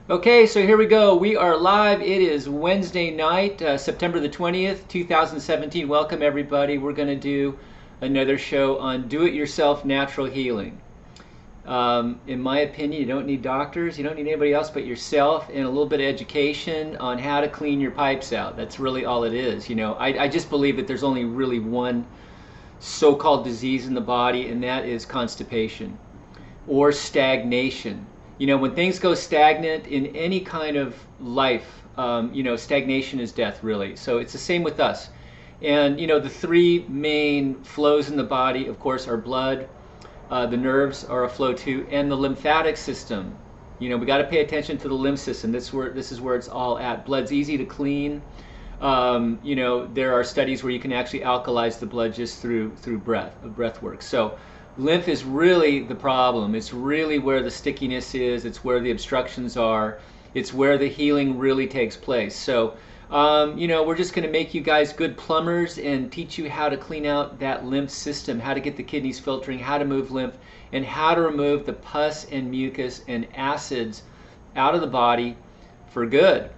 Okay, so here we go. We are live. It is Wednesday night, September the 20th, 2017. Welcome, everybody. We're going to do another show on do-it-yourself natural healing. In my opinion, you don't need doctors. You don't need anybody else but yourself and a little bit of education on how to clean your pipes out. That's really all it is. I just believe that there's only really one so-called disease in the body, and that is constipation or stagnation. When things go stagnant in any kind of life, stagnation is death, really. So it's the same with us. And, the three main flows in the body, of course, are blood, the nerves are a flow too, and the lymphatic system. We got to pay attention to the lymph system. This is where it's all at. Blood's easy to clean. There are studies where you can actually alkalize the blood just through breath work. So lymph is really the problem. It's really where the stickiness is. It's where the obstructions are. It's where the healing really takes place. So, we're just going to make you guys good plumbers and teach you how to clean out that lymph system, how to get the kidneys filtering, how to move lymph, and how to remove the pus and mucus and acids out of the body for good,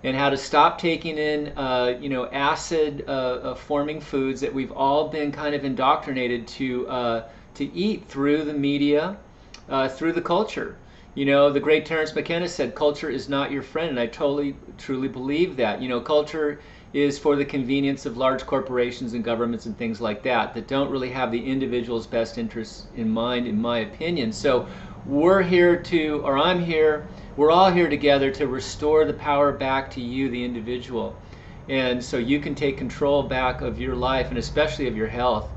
and how to stop taking in, acid forming foods that we've all been kind of indoctrinated to eat through the media, through the culture. The great Terence McKenna said, culture is not your friend, and I truly believe that. Culture is for the convenience of large corporations and governments and things like that don't really have the individual's best interests in mind, in my opinion. So we're all here together to restore the power back to you, the individual. And so you can take control back of your life, and especially of your health.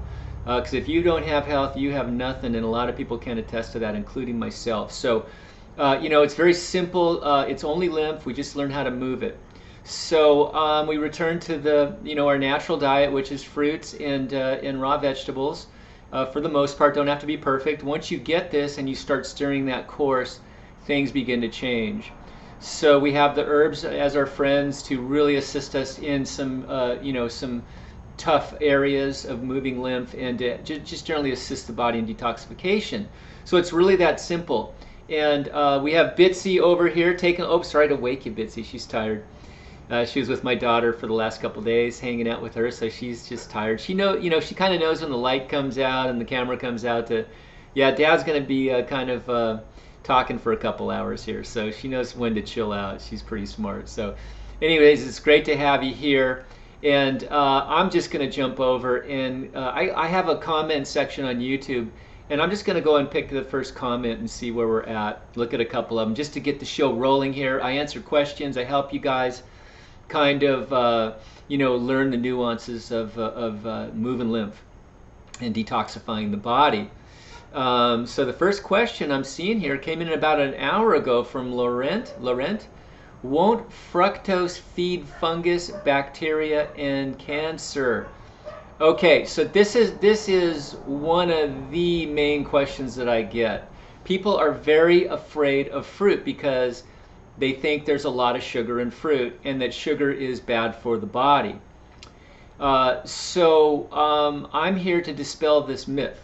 Because if you don't have health, you have nothing, and a lot of people can attest to that, including myself. So, it's very simple. It's only lymph. We just learn how to move it. So we return to our natural diet, which is fruits and raw vegetables. For the most part, don't have to be perfect. Once you get this and you start steering that course, things begin to change. So we have the herbs as our friends to really assist us in some tough areas of moving lymph, and just generally assist the body in detoxification. So it's really that simple. And we have Bitsy over here sorry to wake you, Bitsy. She's tired. She was with my daughter for the last couple days, hanging out with her, so she's just tired. She she kind of knows when the light comes out and the camera comes out Dad's going to be talking for a couple hours here, so she knows when to chill out. She's pretty smart. So anyways, it's great to have you here. And I'm just going to jump over, and I have a comment section on YouTube, and I'm just going to go and pick the first comment and see where we're at. Look at a couple of them just to get the show rolling here. I answer questions. I help you guys kind of, learn the nuances of moving lymph and detoxifying the body. So the first question I'm seeing here came in about an hour ago from Laurent. Won't fructose feed fungus, bacteria, and cancer? Okay, so this is one of the main questions that I get. People are very afraid of fruit because they think there's a lot of sugar in fruit and that sugar is bad for the body. So I'm here to dispel this myth.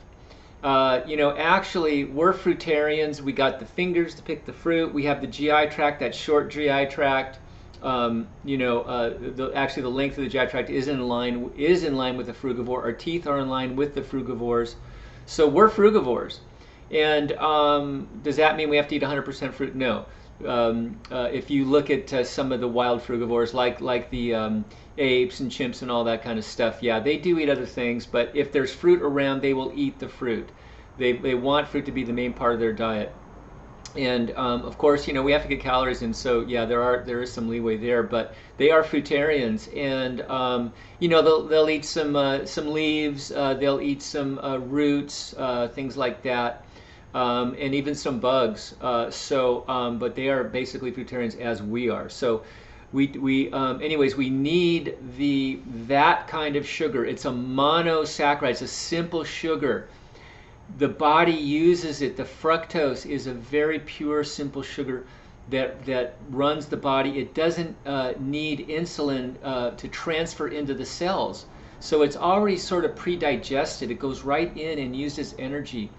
Actually, we're fruitarians. We got the fingers to pick the fruit. We have the GI tract, that short GI tract. Actually, the length of the GI tract is in line with the frugivore. Our teeth are in line with the frugivores. So we're frugivores. And does that mean we have to eat 100% fruit? No. If you look at some of the wild frugivores, like the apes and chimps and all that kind of stuff, yeah, they do eat other things, but if there's fruit around, they will eat the fruit. They want fruit to be the main part of their diet. And of course, we have to get calories in, so yeah, there is some leeway there, but they are fruitarians, and they'll eat some leaves, they'll eat some roots, things like that. And even some bugs. But they are basically fruitarians as we are. So anyways, we need that kind of sugar. It's a monosaccharide. It's a simple sugar. The body uses it. The fructose is a very pure, simple sugar that runs the body. It doesn't need insulin to transfer into the cells. So it's already sort of pre-digested. It goes right in and used as energy.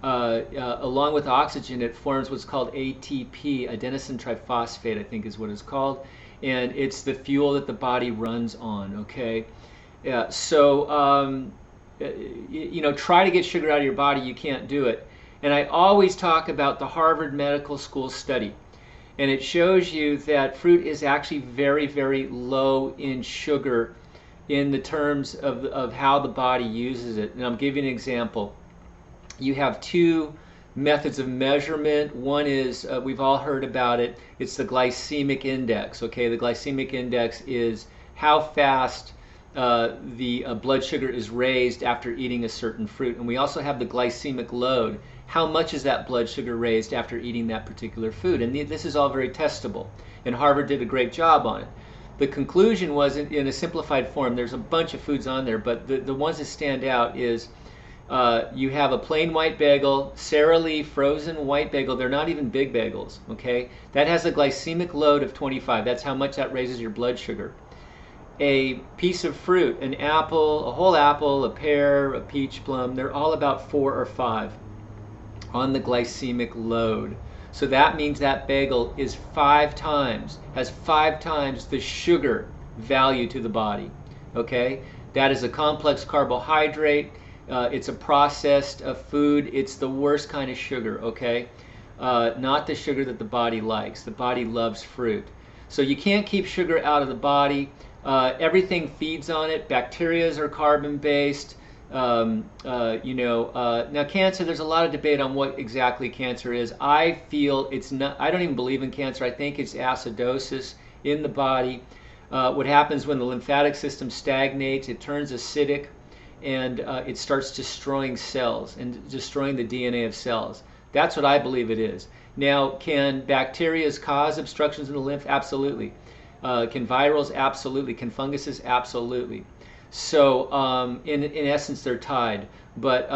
along with oxygen, it forms what's called ATP, adenosine triphosphate, I think is what it's called, and it's the fuel that the body runs on. Okay, yeah. So you know, try to get sugar out of your body. You can't do it. And I always talk about the Harvard Medical School study, and it shows you that fruit is actually very, very low in sugar in the terms of how the body uses it. And I'll give you an example. You have two methods of measurement. One is, we've all heard about it, it's the glycemic index. Okay, the glycemic index is how fast the blood sugar is raised after eating a certain fruit. And we also have the glycemic load. How much is that blood sugar raised after eating that particular food? And this is all very testable. And Harvard did a great job on it. The conclusion was, in a simplified form, there's a bunch of foods on there, but the ones that stand out is you have a plain white bagel, Sara Lee frozen white bagel. They're not even big bagels, okay? That has a glycemic load of 25. That's how much that raises your blood sugar. A piece of fruit, an apple, a whole apple, a pear, a peach, plum, they're all about 4 or 5 on the glycemic load. So that means that bagel is 5 times, has 5 times the sugar value to the body, okay? That is a complex carbohydrate. It's a processed food. It's the worst kind of sugar, okay? Not the sugar that the body likes. The body loves fruit. So you can't keep sugar out of the body. Everything feeds on it. Bacteria are carbon-based. You know, now cancer, there's a lot of debate on what exactly cancer is. I feel it's not, I don't even believe in cancer. I think it's acidosis in the body. What happens when the lymphatic system stagnates, it turns acidic, and it starts destroying cells and destroying the DNA of cells. That's what I believe it is. Now, can bacteria cause obstructions in the lymph? Absolutely. Can virals? Absolutely. Can funguses? Absolutely. So in essence, they're tied. But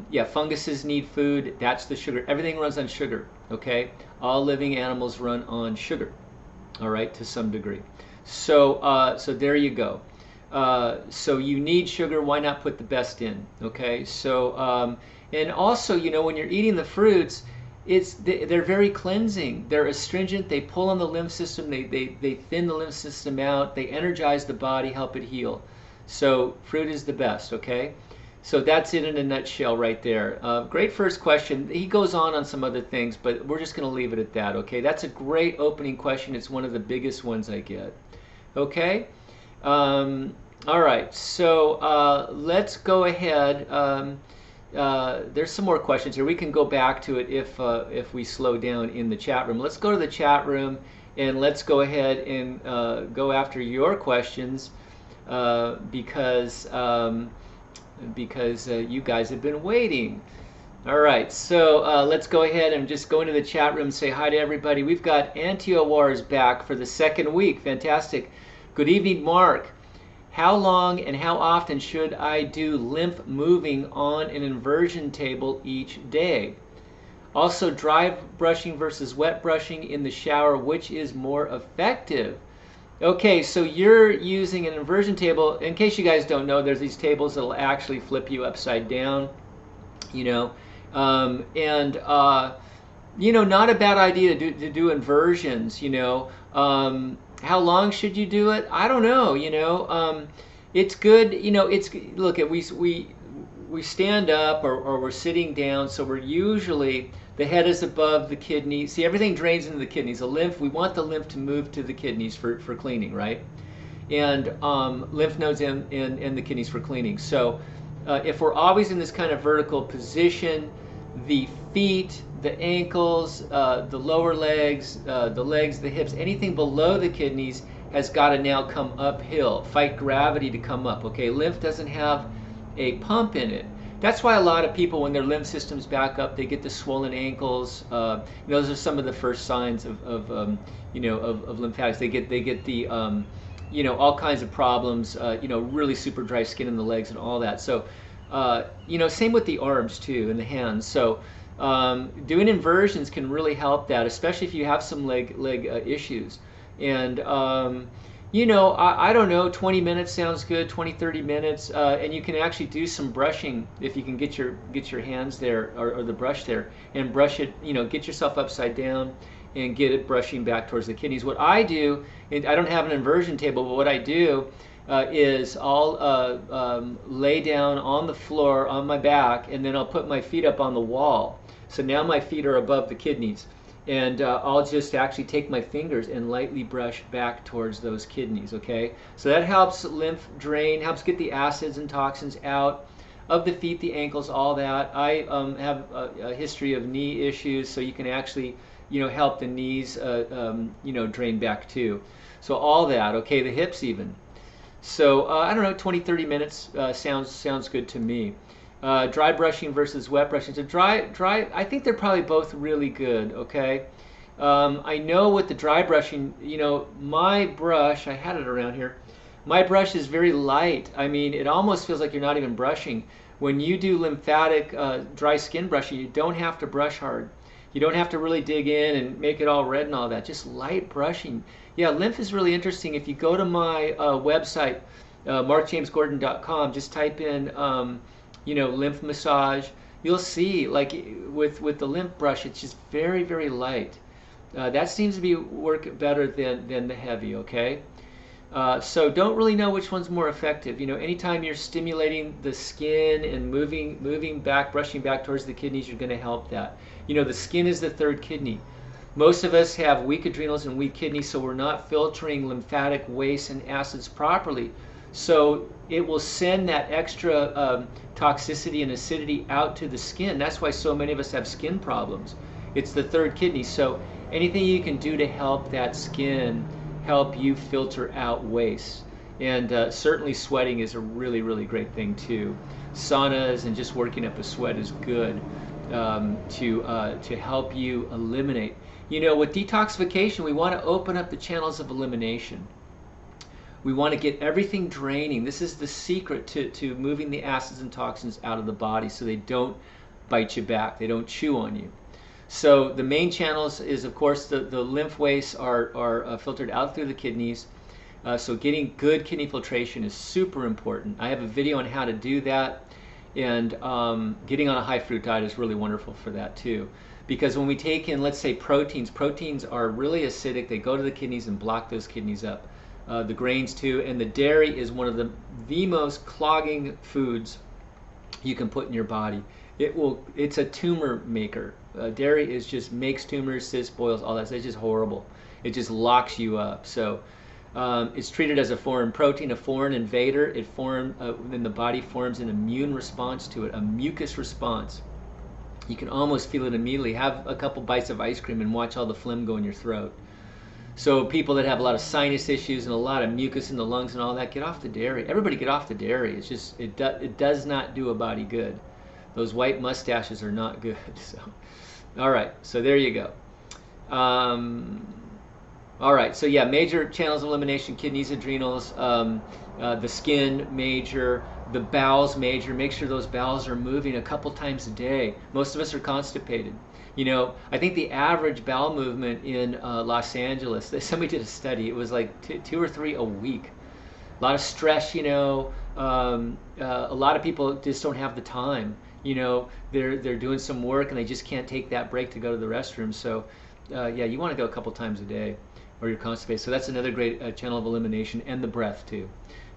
yeah, funguses need food. That's the sugar. Everything runs on sugar, okay? All living animals run on sugar, all right, to some degree. So, so there you go. So you need sugar. Why not put the best in? Okay. So and also, you know, when you're eating the fruits, they're very cleansing. They're astringent. They pull on the lymph system. They thin the lymph system out. They energize the body, help it heal. So fruit is the best. Okay. So that's it in a nutshell right there. Great first question. He goes on some other things, but we're just going to leave it at that. Okay. That's a great opening question. It's one of the biggest ones I get. Okay. All right, so let's go ahead. There's some more questions here. We can go back to it if we slow down in the chat room. Let's go to the chat room and let's go ahead and go after your questions because you guys have been waiting. All right, so let's go ahead and just go into the chat room and say hi to everybody. We've got Anti-Wars back for the 2nd week. Fantastic. Good evening, Mark. How long and how often should I do lymph moving on an inversion table each day? Also, dry brushing versus wet brushing in the shower, which is more effective? Okay, so you're using an inversion table. In case you guys don't know, there's these tables that'll actually flip you upside down, you know, you know, not a bad idea to do inversions, you know. How long should you do it? I don't know, you know. It's good, you know, look, we stand up or we're sitting down, so we're usually, the head is above the kidney. See, everything drains into the kidneys. The lymph, we want the lymph to move to the kidneys for cleaning, right? And lymph nodes in the kidneys for cleaning. So if we're always in this kind of vertical position, the feet, the ankles, the lower legs, the hips, anything below the kidneys has got to now come uphill, fight gravity to come up. Okay, lymph doesn't have a pump in it. That's why a lot of people, when their lymph systems back up, they get the swollen ankles. Those are some of the first signs of you know, of lymphatics. They get the you know, all kinds of problems. You know, really super dry skin in the legs and all that. So you know, same with the arms too and the hands. So doing inversions can really help that, especially if you have some leg issues. And You know, I don't know, 20 minutes sounds good, 20, 30 minutes, and you can actually do some brushing if you can get your hands there, or the brush there, and brush it, you know, get yourself upside down and get it brushing back towards the kidneys. What I do, and I don't have an inversion table, but what I do is I'll lay down on the floor on my back, and then I'll put my feet up on the wall. So now my feet are above the kidneys. And I'll just actually take my fingers and lightly brush back towards those kidneys, okay? So that helps lymph drain, helps get the acids and toxins out of the feet, the ankles, all that. I have a history of knee issues, so you can actually, you know, help the knees, you know, drain back too. So all that, okay, the hips even. So I don't know, 20, 30 minutes sounds good to me. Dry brushing versus wet brushing. So dry, I think they're probably both really good, okay? I know with the dry brushing, you know, my brush, I had it around here, my brush is very light. I mean, it almost feels like you're not even brushing. When you do lymphatic dry skin brushing, you don't have to brush hard. You don't have to really dig in and make it all red and all that. Just light brushing. Yeah, lymph is really interesting. If you go to my website, MarkJamesGordon.com, just type in you know, lymph massage, you'll see, like with the lymph brush, it's just very, very light. That seems to be work better than the heavy, okay? So don't really know which one's more effective. You know, anytime you're stimulating the skin and moving back, brushing back towards the kidneys, you're going to help that. You know, the skin is the third kidney. Most of us have weak adrenals and weak kidneys, so we're not filtering lymphatic waste and acids properly. So it will send that extra toxicity and acidity out to the skin. That's why so many of us have skin problems. It's the third kidney. So anything you can do to help that skin, help you filter out waste. And certainly sweating is a really, really great thing too. Saunas and just working up a sweat is good to help you eliminate. You know, with detoxification, we want to open up the channels of elimination. We want to get everything draining. This is the secret to moving the acids and toxins out of the body so they don't bite you back. They don't chew on you. So the main channels is, of course, the lymph wastes are filtered out through the kidneys. So getting good kidney filtration is super important. I have a video on how to do that. And getting on a high fruit diet is really wonderful for that too. Because when we take in, let's say, proteins are really acidic. They go to the kidneys and block those kidneys up. The grains too, and the dairy is one of the most clogging foods you can put in your body. It's a tumor maker. Dairy is just makes tumors, cysts, boils, all that. So it's just horrible. It just locks you up. So it's treated as a foreign protein, a foreign invader. Then the body forms an immune response to it, a mucus response. You can almost feel it immediately. Have a couple bites of ice cream and watch all the phlegm go in your throat. So people that have a lot of sinus issues and a lot of mucus in the lungs and all that, get off the dairy. Everybody get off the dairy. It's just, it does not do a body good. Those white mustaches are not good. So, all right, so there you go. All right, so yeah, major channels of elimination: kidneys, adrenals, the skin major, the bowels major. Make sure those bowels are moving a couple times a day. Most of us are constipated. You know, I think the average bowel movement in Los Angeles, somebody did a study, it was like 2 or 3 a week. A lot of stress, you know, a lot of people just don't have the time. You know, they're doing some work and they just can't take that break to go to the restroom. So yeah, you want to go a couple times a day or you're constipated. So that's another great channel of elimination, and the breath too.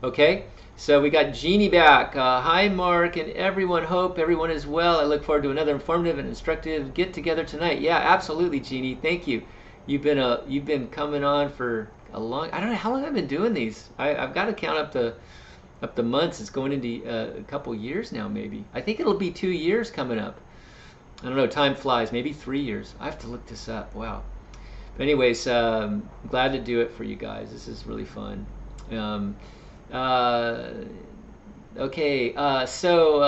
Okay, so we got Jeannie back. Hi Mark and everyone, hope everyone is well. I look forward to another informative and instructive get together tonight. Yeah, absolutely, Jeannie, thank you. You've been coming on for a long, I don't know how long I've been doing these. I've got to count up the months. It's going into a couple years now, maybe. I think it'll be 2 years coming up. I don't know, time flies, maybe 3 years. I have to look this up, wow. But anyways, glad to do it for you guys. This is really fun. Okay, so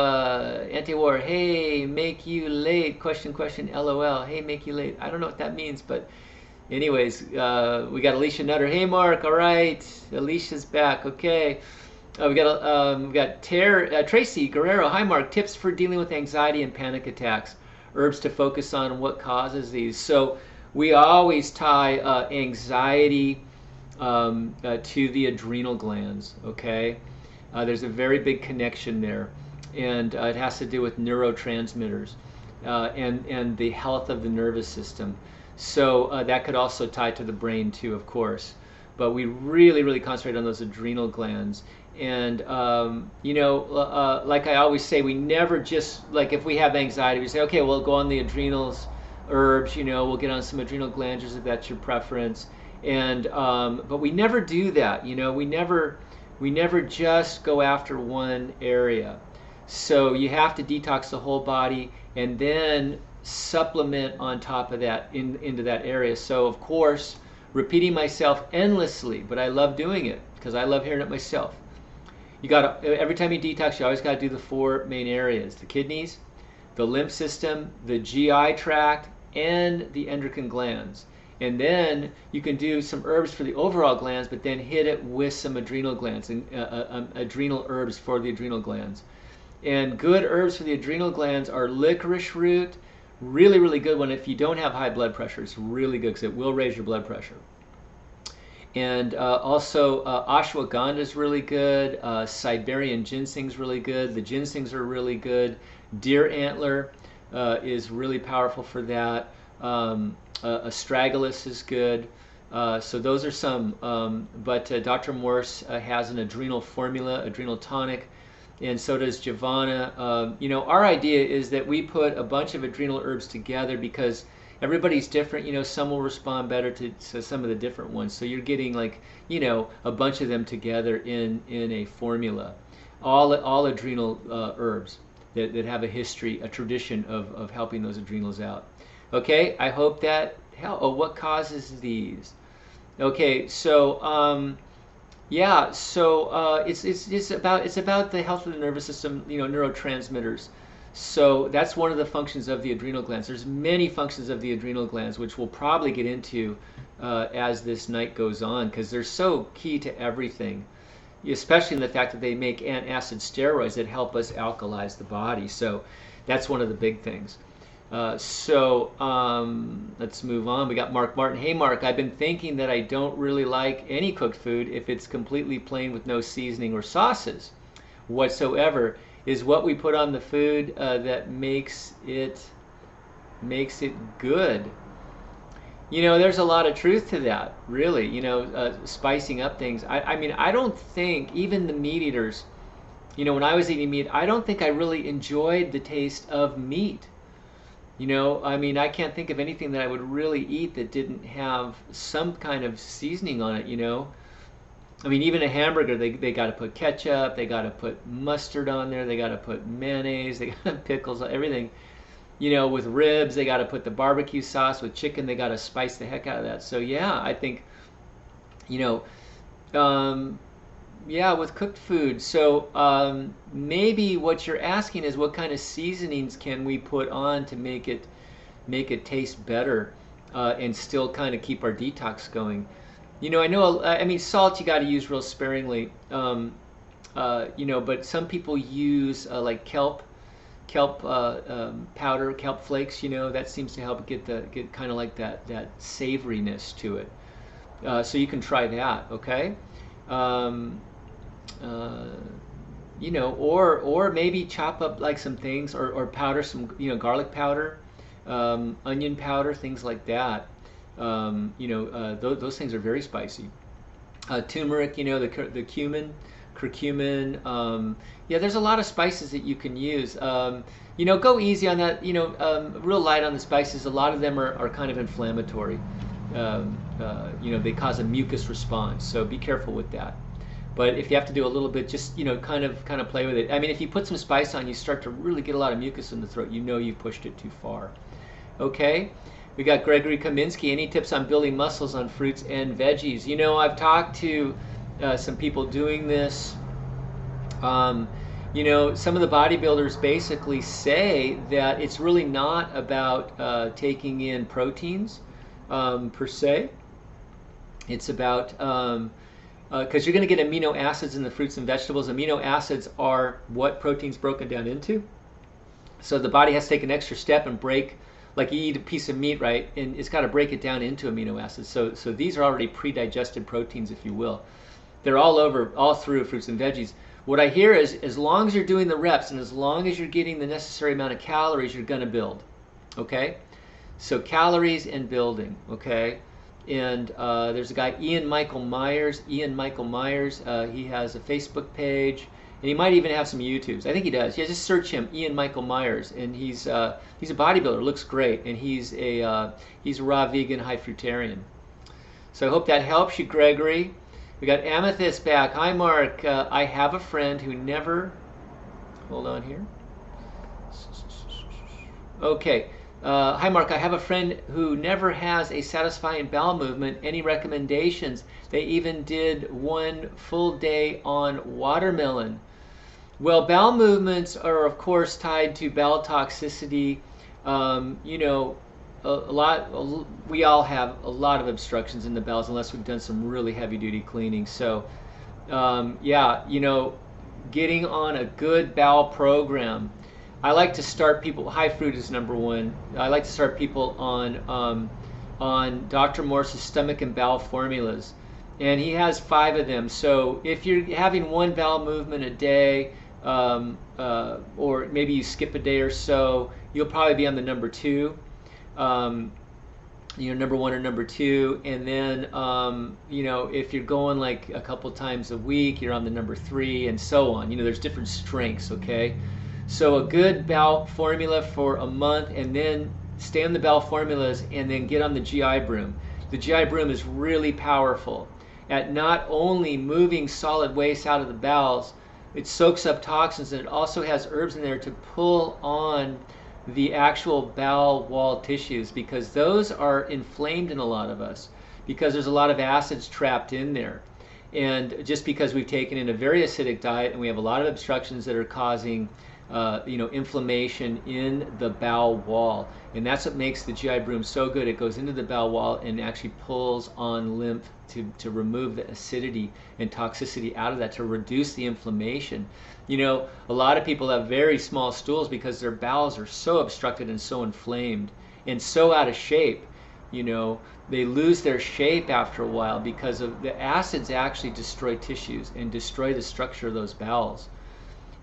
anti-war, hey, make you late, question, LOL, hey, make you late. I don't know what that means, but anyways, we got Alicia Nutter. Hey, Mark, all right, Alicia's back, okay. We got Tracy Guerrero. Hi, Mark, tips for dealing with anxiety and panic attacks, herbs to focus on, what causes these. So we always tie anxiety to the adrenal glands. Okay, there's a very big connection there, and it has to do with neurotransmitters and the health of the nervous system. So that could also tie to the brain too, of course. But we really concentrate on those adrenal glands. And like I always say, we never just, like, if we have anxiety, we say, okay, we'll go on the adrenals herbs. We'll get on some adrenal glandulars if that's your preference. And but we never do that. We never just go after one area. So you have to detox the whole body and then supplement on top of that into that area. So of course, repeating myself endlessly, but I love doing it because I love hearing it myself. You got to, every time you detox, you always got to do the 4 main areas: the kidneys, the lymph system, the GI tract, and the endocrine glands. And then you can do some herbs for the overall glands, but then hit it with some adrenal glands and adrenal herbs for the adrenal glands. And good herbs for the adrenal glands are licorice root. Really good one if you don't have high blood pressure. It's really good because it will raise your blood pressure. And also ashwagandha is really good. Siberian ginseng is really good. The ginsengs are really good. Deer antler is really powerful for that. Astragalus is good. So those are some. But Dr. Morse has an adrenal formula, adrenal tonic, and so does Giovanna. Our idea is that we put a bunch of adrenal herbs together because everybody's different. Some will respond better to some of the different ones. So you're getting, like, a bunch of them together in a formula. All adrenal herbs that have a history, a tradition of helping those adrenals out. Okay, I hope that helped. Oh, what causes these? Okay, so yeah, so it's about the health of the nervous system, neurotransmitters. So that's one of the functions of the adrenal glands. There's many functions of the adrenal glands, which we'll probably get into as this night goes on, because they're so key to everything, especially in the fact that they make antacid steroids that help us alkalize the body. So that's one of the big things. Let's move on. We got Mark Martin. Hey Mark, I've been thinking that I don't really like any cooked food if it's completely plain with no seasoning or sauces whatsoever. Is what we put on the food that makes it good? There's a lot of truth to that, really. Spicing up things. I mean, I don't think even the meat eaters, when I was eating meat, I don't think I really enjoyed the taste of meat. I mean, I can't think of anything that I would really eat that didn't have some kind of seasoning on it. I mean, even a hamburger, they got to put ketchup, they got to put mustard on there, they got to put mayonnaise, they got to pickles, everything. With ribs, they got to put the barbecue sauce. With chicken, they got to spice the heck out of that. So yeah, I think, yeah, with cooked food. So maybe what you're asking is what kind of seasonings can we put on to make it taste better and still kind of keep our detox going. I mean, salt you got to use real sparingly. But some people use like kelp powder, kelp flakes. That seems to help get kind of like that savoriness to it. So you can try that. Okay. Or maybe chop up like some things, or powder some, garlic powder, onion powder, things like that. Those things are very spicy. Turmeric, the cumin, curcumin. Yeah, there's a lot of spices that you can use. Go easy on that. Real light on the spices. A lot of them are kind of inflammatory. They cause a mucus response, so be careful with that. But if you have to do a little bit, just kind of play with it. I mean, if you put some spice on, you start to really get a lot of mucus in the throat. You've pushed it too far. Okay, we got Gregory Kaminsky. Any tips on building muscles on fruits and veggies? I've talked to some people doing this. Some of the bodybuilders basically say that it's really not about taking in proteins per se. It's about because you're going to get amino acids in the fruits and vegetables. Amino acids are what protein's broken down into. So the body has to take an extra step and break like you eat a piece of meat, right? And it's got to break it down into amino acids. So these are already pre-digested proteins, if you will. They're all through fruits and veggies. What I hear is, as long as you're doing the reps and as long as you're getting the necessary amount of calories, you're going to build. Okay? So calories and building. Okay? And there's a guy, Ian Michael Myers. He has a Facebook page, and he might even have some YouTubes. I think he does. Yeah, just search him, Ian Michael Myers, and he's a bodybuilder. Looks great, and he's a raw vegan, high fruitarian. So I hope that helps you, Gregory. We got Amethyst back. Hi, Mark. I have a friend who never. Hold on here. Okay. Hi, Mark. I have a friend who never has a satisfying bowel movement. Any recommendations? They even did one full day on watermelon. Well, bowel movements are, of course, tied to bowel toxicity. You know, we all have a lot of obstructions in the bowels unless we've done some really heavy-duty cleaning. So, yeah, you know, getting on a good bowel program. I like to start people. High fruit is number one. I like to start people on Dr. Morse's stomach and bowel formulas, and he has 5 of them. So if you're having one bowel movement a day, or maybe you skip a day or so, you'll probably be on the number 2. You know, number 1 or number 2, and then you know, if you're going like a couple times a week, you're on the number 3, and so on. You know, there's different strengths. Okay, so a good bowel formula for a month, and then stay on the bowel formulas, and then get on the GI broom. The GI broom is really powerful at not only moving solid waste out of the bowels, it soaks up toxins, and it also has herbs in there to pull on the actual bowel wall tissues, because those are inflamed in a lot of us because there's a lot of acids trapped in there. And just because we've taken in a very acidic diet and we have a lot of obstructions that are causing you know, inflammation in the bowel wall. And that's what makes the GI broom so good. It goes into the bowel wall and actually pulls on lymph to remove the acidity and toxicity out of that, to reduce the inflammation. You know, a lot of people have very small stools because their bowels are so obstructed and so inflamed and so out of shape. You know, they lose their shape after a while because of the acids actually destroy tissues and destroy the structure of those bowels.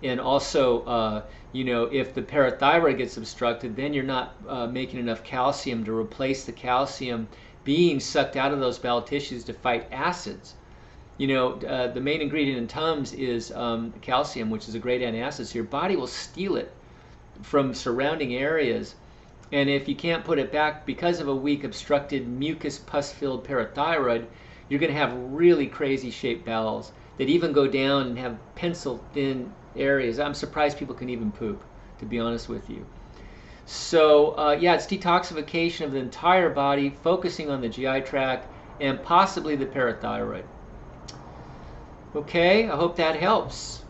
And also, you know, if the parathyroid gets obstructed, then you're not making enough calcium to replace the calcium being sucked out of those bowel tissues to fight acids. You know, the main ingredient in Tums is calcium, which is a great antacid. So your body will steal it from surrounding areas. And if you can't put it back because of a weak, obstructed, mucus, pus-filled parathyroid, you're going to have really crazy shaped bowels that even go down and have pencil-thin areas. I'm surprised people can even poop, to be honest with you. So yeah, it's detoxification of the entire body, focusing on the GI tract and possibly the parathyroid. Okay, I hope that helps.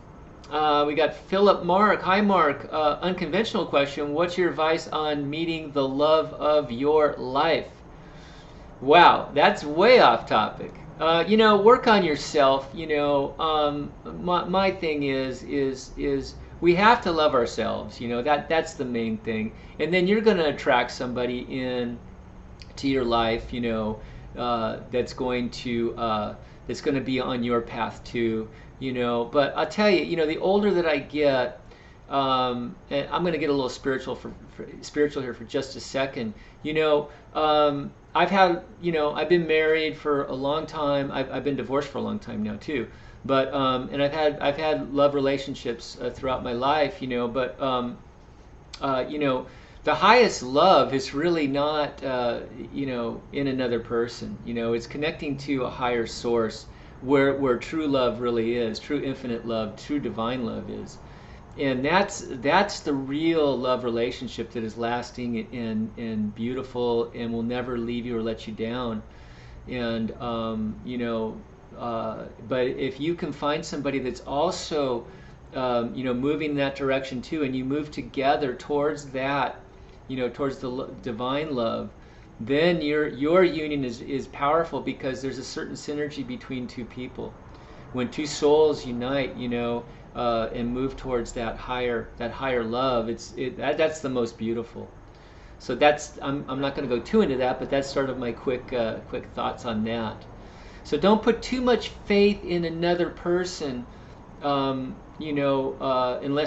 We got Philip Mark. Hi, Mark. Unconventional question. What's your advice on meeting the love of your life? Wow, that's way off topic. You know, work on yourself. You know, my thing is we have to love ourselves. You know, that's the main thing. And then you're going to attract somebody in to your life. You know, that's going to be on your path too. You know, but I'll tell you, you know, the older that I get, and I'm going to get a little spiritual here for just a second. You know, I've been married for a long time. I've been divorced for a long time now too. But and I've had love relationships throughout my life. You know, but you know, the highest love is really not you know, in another person. You know, it's connecting to a higher source where true love really is, true infinite love, true divine love is. And that's the real love relationship that is lasting and beautiful and will never leave you or let you down. And you know, but if you can find somebody that's also you know, moving in that direction too, and you move together towards that, you know, towards the divine love, then your union is powerful, because there's a certain synergy between two people. When two souls unite, you know, and move towards that higher love, that's the most beautiful. So that's, I'm not going to go too into that, but that's sort of my quick thoughts on that. So don't put too much faith in another person, unless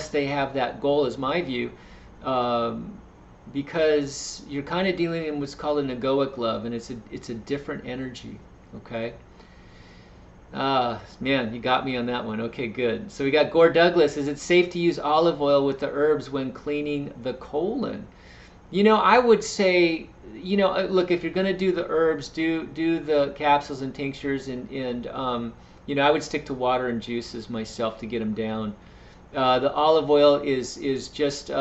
they have that goal, is my view, because you're kind of dealing in what's called an egoic love, and it's a different energy. Okay. Man, you got me on that one. Okay, good. So we got Gore Douglas. Is it safe to use olive oil with the herbs when cleaning the colon? I would say, look, if you're going to do the herbs, do the capsules and tinctures, and I would stick to water and juices myself to get them down. The olive oil is just, it's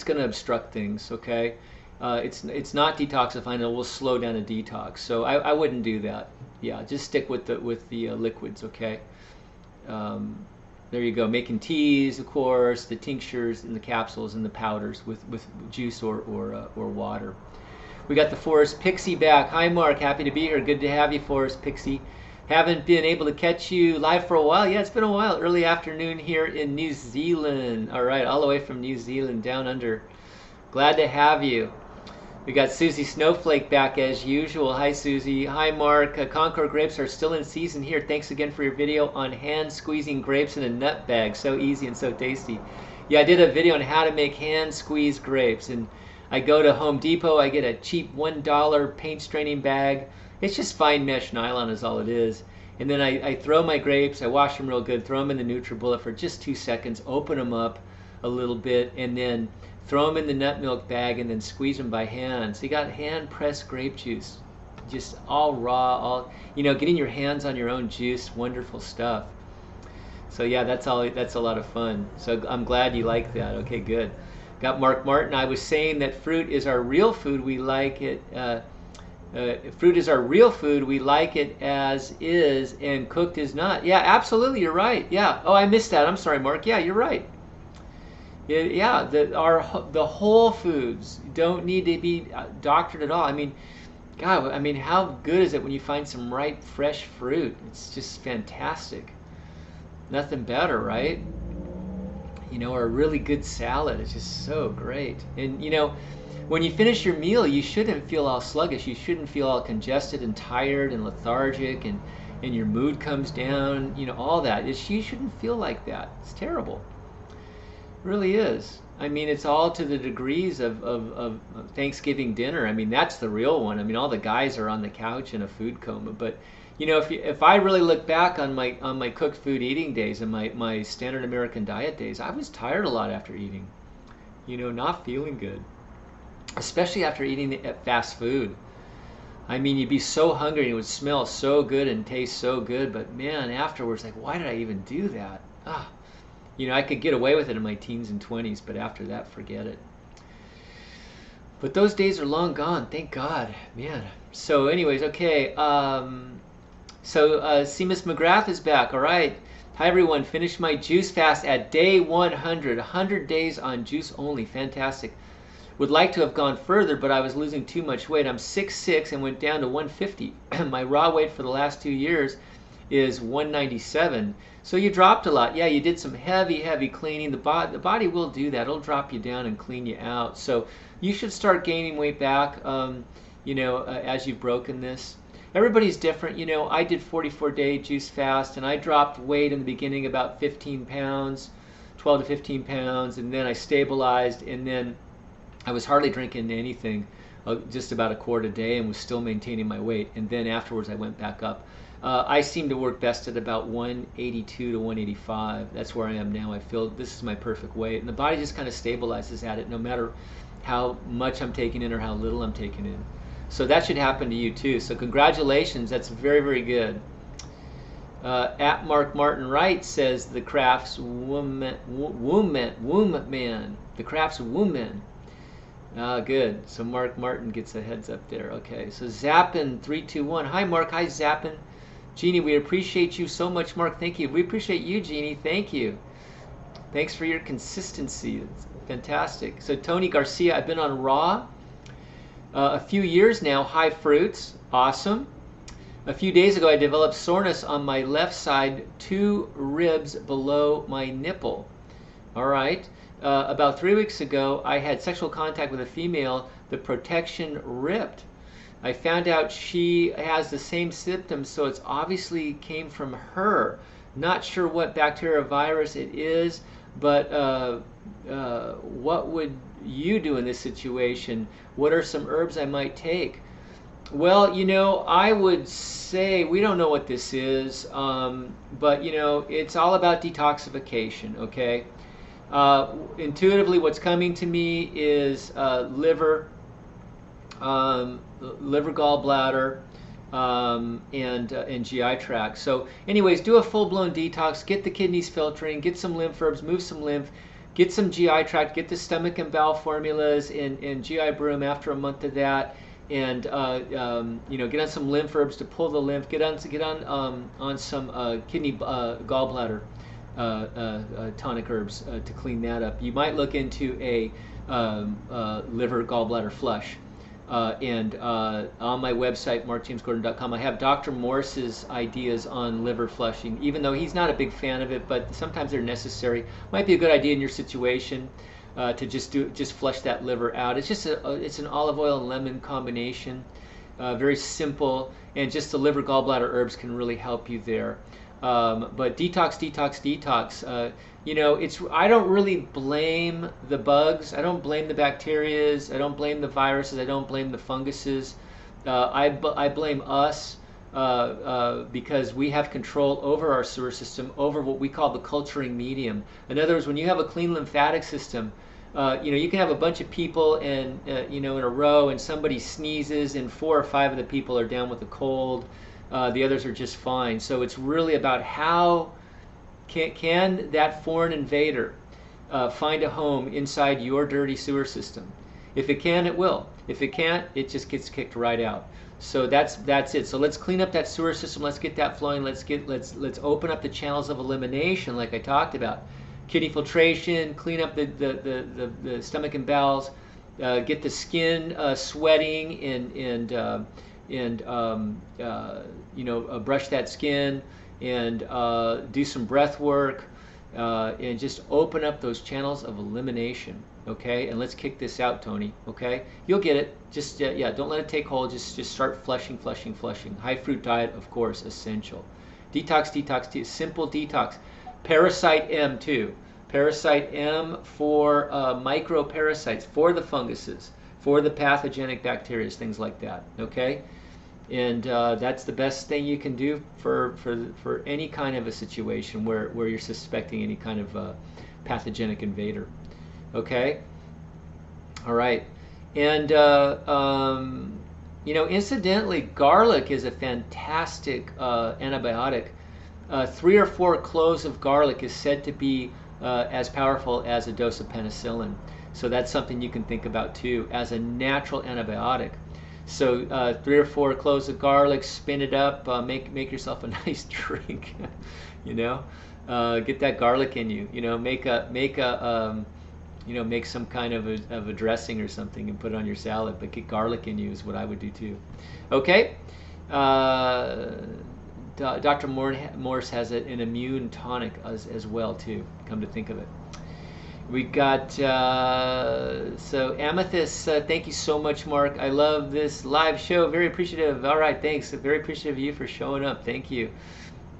going to obstruct things, okay? It's not detoxifying. It will slow down a detox. So I wouldn't do that. Yeah, just stick with the liquids, okay? There you go, making teas, of course, the tinctures and the capsules and the powders with juice or water. We got the Forest Pixie back. Hi, Mark. Happy to be here. Good to have you, Forest Pixie. Haven't been able to catch you live for a while. Yeah, it's been a while. Early afternoon here in New Zealand. All right, all the way from New Zealand down under. Glad to have you. We got Susie Snowflake back as usual. Hi, Susie. Hi, Mark. Concord grapes are still in season here. Thanks again for your video on hand squeezing grapes in a nut bag. So easy and so tasty. Yeah, I did a video on how to make hand squeezed grapes. And I go to Home Depot. I get a cheap $1 paint straining bag. It's just fine mesh nylon is all it is. And then I throw my grapes. I wash them real good. Throw them in the NutriBullet for just 2 seconds. Open them up a little bit. And then throw them in the nut milk bag and then squeeze them by hand. So you got hand pressed grape juice, just all raw, all, getting your hands on your own juice, wonderful stuff. So yeah, that's a lot of fun. So I'm glad you like that. Okay, good. Got Mark Martin. I was saying that fruit is our real food. We like it. Fruit is our real food. We like it as is, and cooked is not. Yeah, absolutely. You're right. Yeah. Oh, I missed that. I'm sorry, Mark. Yeah, you're right. Yeah, the whole foods don't need to be doctored at all. I mean, God, how good is it when you find some ripe, fresh fruit? It's just fantastic. Nothing better, right? Or a really good salad. It's just so great. And, when you finish your meal, you shouldn't feel all sluggish. You shouldn't feel all congested and tired and lethargic, and your mood comes down, all that. You shouldn't feel like that. It's terrible. Really is. It's all to the degrees of Thanksgiving dinner. That's the real one. All the guys are on the couch in a food coma. But if I really look back on my cooked food eating days and my standard American diet days, I was tired a lot after eating. Not feeling good, especially after eating fast food. You'd be so hungry and it would smell so good and taste so good, but man, afterwards, like, why did I even do that? I could get away with it in my teens and 20s, but after that, forget it. But those days are long gone, thank God, man. So anyways, okay, Seamus McGrath is back, all right. Hi everyone, finished my juice fast at day 100, 100 days on juice only, fantastic. Would like to have gone further, but I was losing too much weight. I'm 6'6" and went down to 150. My raw weight for the last 2 years is 197. So you dropped a lot. Yeah, you did some heavy cleaning. The body will do that. It'll drop you down and clean you out. So you should start gaining weight back, as you've broken this. Everybody's different. I did 44-day juice fast, and I dropped weight in the beginning about 15 pounds, 12 to 15 pounds, and then I stabilized, and then I was hardly drinking anything, just about a quart a day, and was still maintaining my weight. And then afterwards, I went back up. I seem to work best at about 182 to 185. That's where I am now. I feel this is my perfect weight. And the body just kind of stabilizes at it no matter how much I'm taking in or how little I'm taking in. So that should happen to you too. So congratulations. That's very, very good. At Mark Martin Wright says the Crafts Womb Man. The Crafts Woman. Good. So Mark Martin gets a heads up there. Okay. So Zappin321. Hi, Mark. Hi, Zappin. Jeannie, we appreciate you so much, Mark. Thank you. We appreciate you, Jeannie. Thank you. Thanks for your consistency. It's fantastic. So Tony Garcia, I've been on raw a few years now. High fruits. Awesome. A few days ago, I developed soreness on my left side, 2 ribs below my nipple. All right. about 3 weeks ago, I had sexual contact with a female. The protection ripped. I found out she has the same symptoms, so it's obviously came from her. Not sure what bacteria or virus it is, but what would you do in this situation? What are some herbs I might take? Well, I would say we don't know what this is, but it's all about detoxification, okay? Intuitively, what's coming to me is liver, gallbladder, and GI tract. So anyways, do a full-blown detox, get the kidneys filtering, get some lymph herbs, move some lymph, get some GI tract, get the stomach and bowel formulas and GI broom after a month of that, and get on some lymph herbs to pull the lymph, get on some kidney gallbladder tonic herbs to clean that up. You might look into a liver gallbladder flush. And on my website, MarkJamesGordon.com, I have Dr. Morse's ideas on liver flushing, even though he's not a big fan of it, but sometimes they're necessary. Might be a good idea in your situation to just flush that liver out. It's an olive oil and lemon combination, very simple, and just the liver gallbladder herbs can really help you there. But detox. I don't really blame the bugs. I don't blame the bacterias. I don't blame the viruses. I don't blame the funguses. I blame us because we have control over our sewer system, over what we call the culturing medium. In other words, when you have a clean lymphatic system, you can have a bunch of people and in a row, and somebody sneezes, and 4 or 5 of the people are down with a cold. The others are just fine. So it's really about how can that foreign invader find a home inside your dirty sewer system. If it can, it will. If it can't, it just gets kicked right out. So that's it. So let's clean up that sewer system. Let's get that flowing. Let's open up the channels of elimination, like I talked about. Kidney filtration, clean up the stomach and bowels, get the skin sweating and brush that skin, and do some breath work, and just open up those channels of elimination. Okay, and let's kick this out, Tony. Okay, you'll get it. Just don't let it take hold. Just start flushing. High fruit diet, of course, essential. Detox, simple detox. Parasite M too. Parasite M for microparasites, for the funguses, for the pathogenic bacteria, things like that. Okay. And that's the best thing you can do for any kind of a situation where you're suspecting any kind of pathogenic invader. Okay? All right. And, incidentally, garlic is a fantastic antibiotic. 3 or 4 cloves of garlic is said to be as powerful as a dose of penicillin. So that's something you can think about too, as a natural antibiotic. So 3 or 4 cloves of garlic, spin it up, make yourself a nice drink. Get that garlic in you. Make some kind of a dressing or something and put it on your salad. But get garlic in you is what I would do too. Okay. Dr. Morse has an immune tonic as well too. Come to think of it. We got, so Amethyst, thank you so much, Mark. I love this live show. Very appreciative. All right, thanks. Very appreciative of you for showing up. Thank you.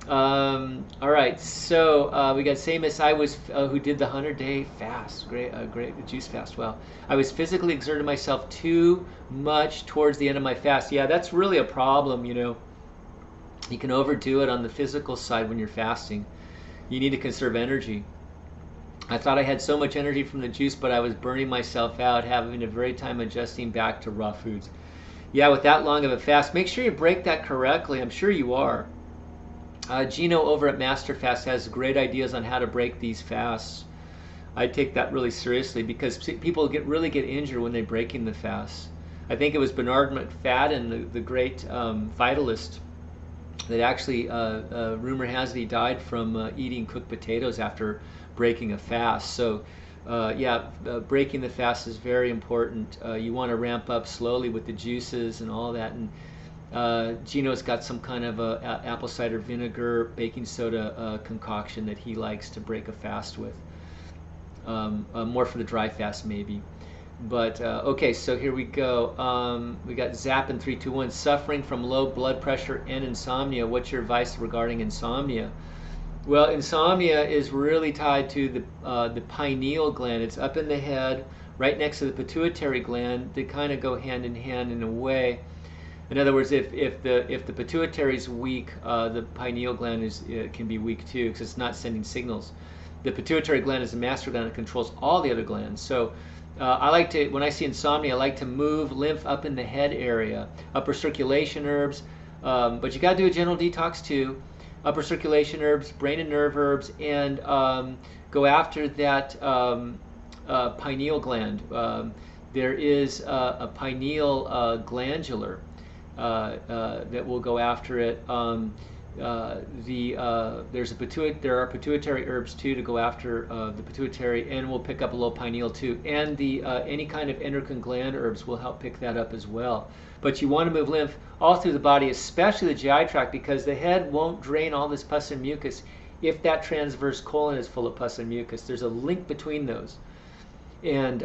All right, so we got Samus. I was, who did the 100-day fast. Great juice fast. Wow. I was physically exerting myself too much towards the end of my fast. Yeah, that's really a problem, You can overdo it on the physical side when you're fasting. You need to conserve energy. I thought I had so much energy from the juice, but I was burning myself out, having a very time adjusting back to raw foods. Yeah, with that long of a fast, make sure you break that correctly. I'm sure you are. Gino over at MasterFast has great ideas on how to break these fasts. I take that really seriously because people really get injured when they're breaking the fast. I think it was Bernard McFadden, the great vitalist, that actually, rumor has it, he died from eating cooked potatoes after breaking a fast. So breaking the fast is very important. You want to ramp up slowly with the juices and all that. And Gino's got some kind of a apple cider vinegar, baking soda concoction that he likes to break a fast with. more for the dry fast maybe. But okay, so here we go. We got Zappin 321, suffering from low blood pressure and insomnia. What's your advice regarding insomnia? Well, insomnia is really tied to the pineal gland. It's up in the head, right next to the pituitary gland. They kind of go hand in hand in a way. In other words, if the pituitary is weak, the pineal gland can be weak too, because it's not sending signals. The pituitary gland is the master gland that controls all the other glands. So I like to, when I see insomnia, I like to move lymph up in the head area, upper circulation herbs, but you got to do a general detox too. Upper circulation herbs, brain and nerve herbs, and go after that pineal gland. There is a pineal glandular that will go after it. There are pituitary herbs too to go after the pituitary, and we'll pick up a little pineal too. And the any kind of endocrine gland herbs will help pick that up as well. But you want to move lymph all through the body, especially the GI tract, because the head won't drain all this pus and mucus if that transverse colon is full of pus and mucus. There's a link between those, and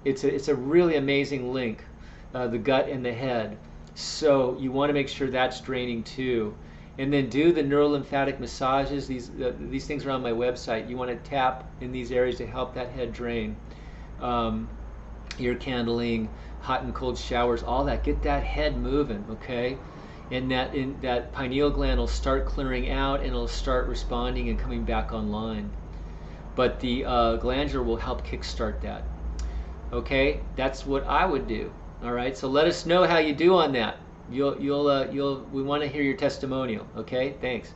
it's a really amazing link, the gut and the head. So you want to make sure that's draining too. And then do the neurolymphatic massages. These things are on my website. You want to tap in these areas to help that head drain. Ear candling, hot and cold showers, all that. Get that head moving, okay? And that pineal gland will start clearing out, and it'll start responding and coming back online. But the glandular will help kickstart that. Okay, that's what I would do. All right, so let us know how you do on that. We want to hear your testimonial. Okay, thanks.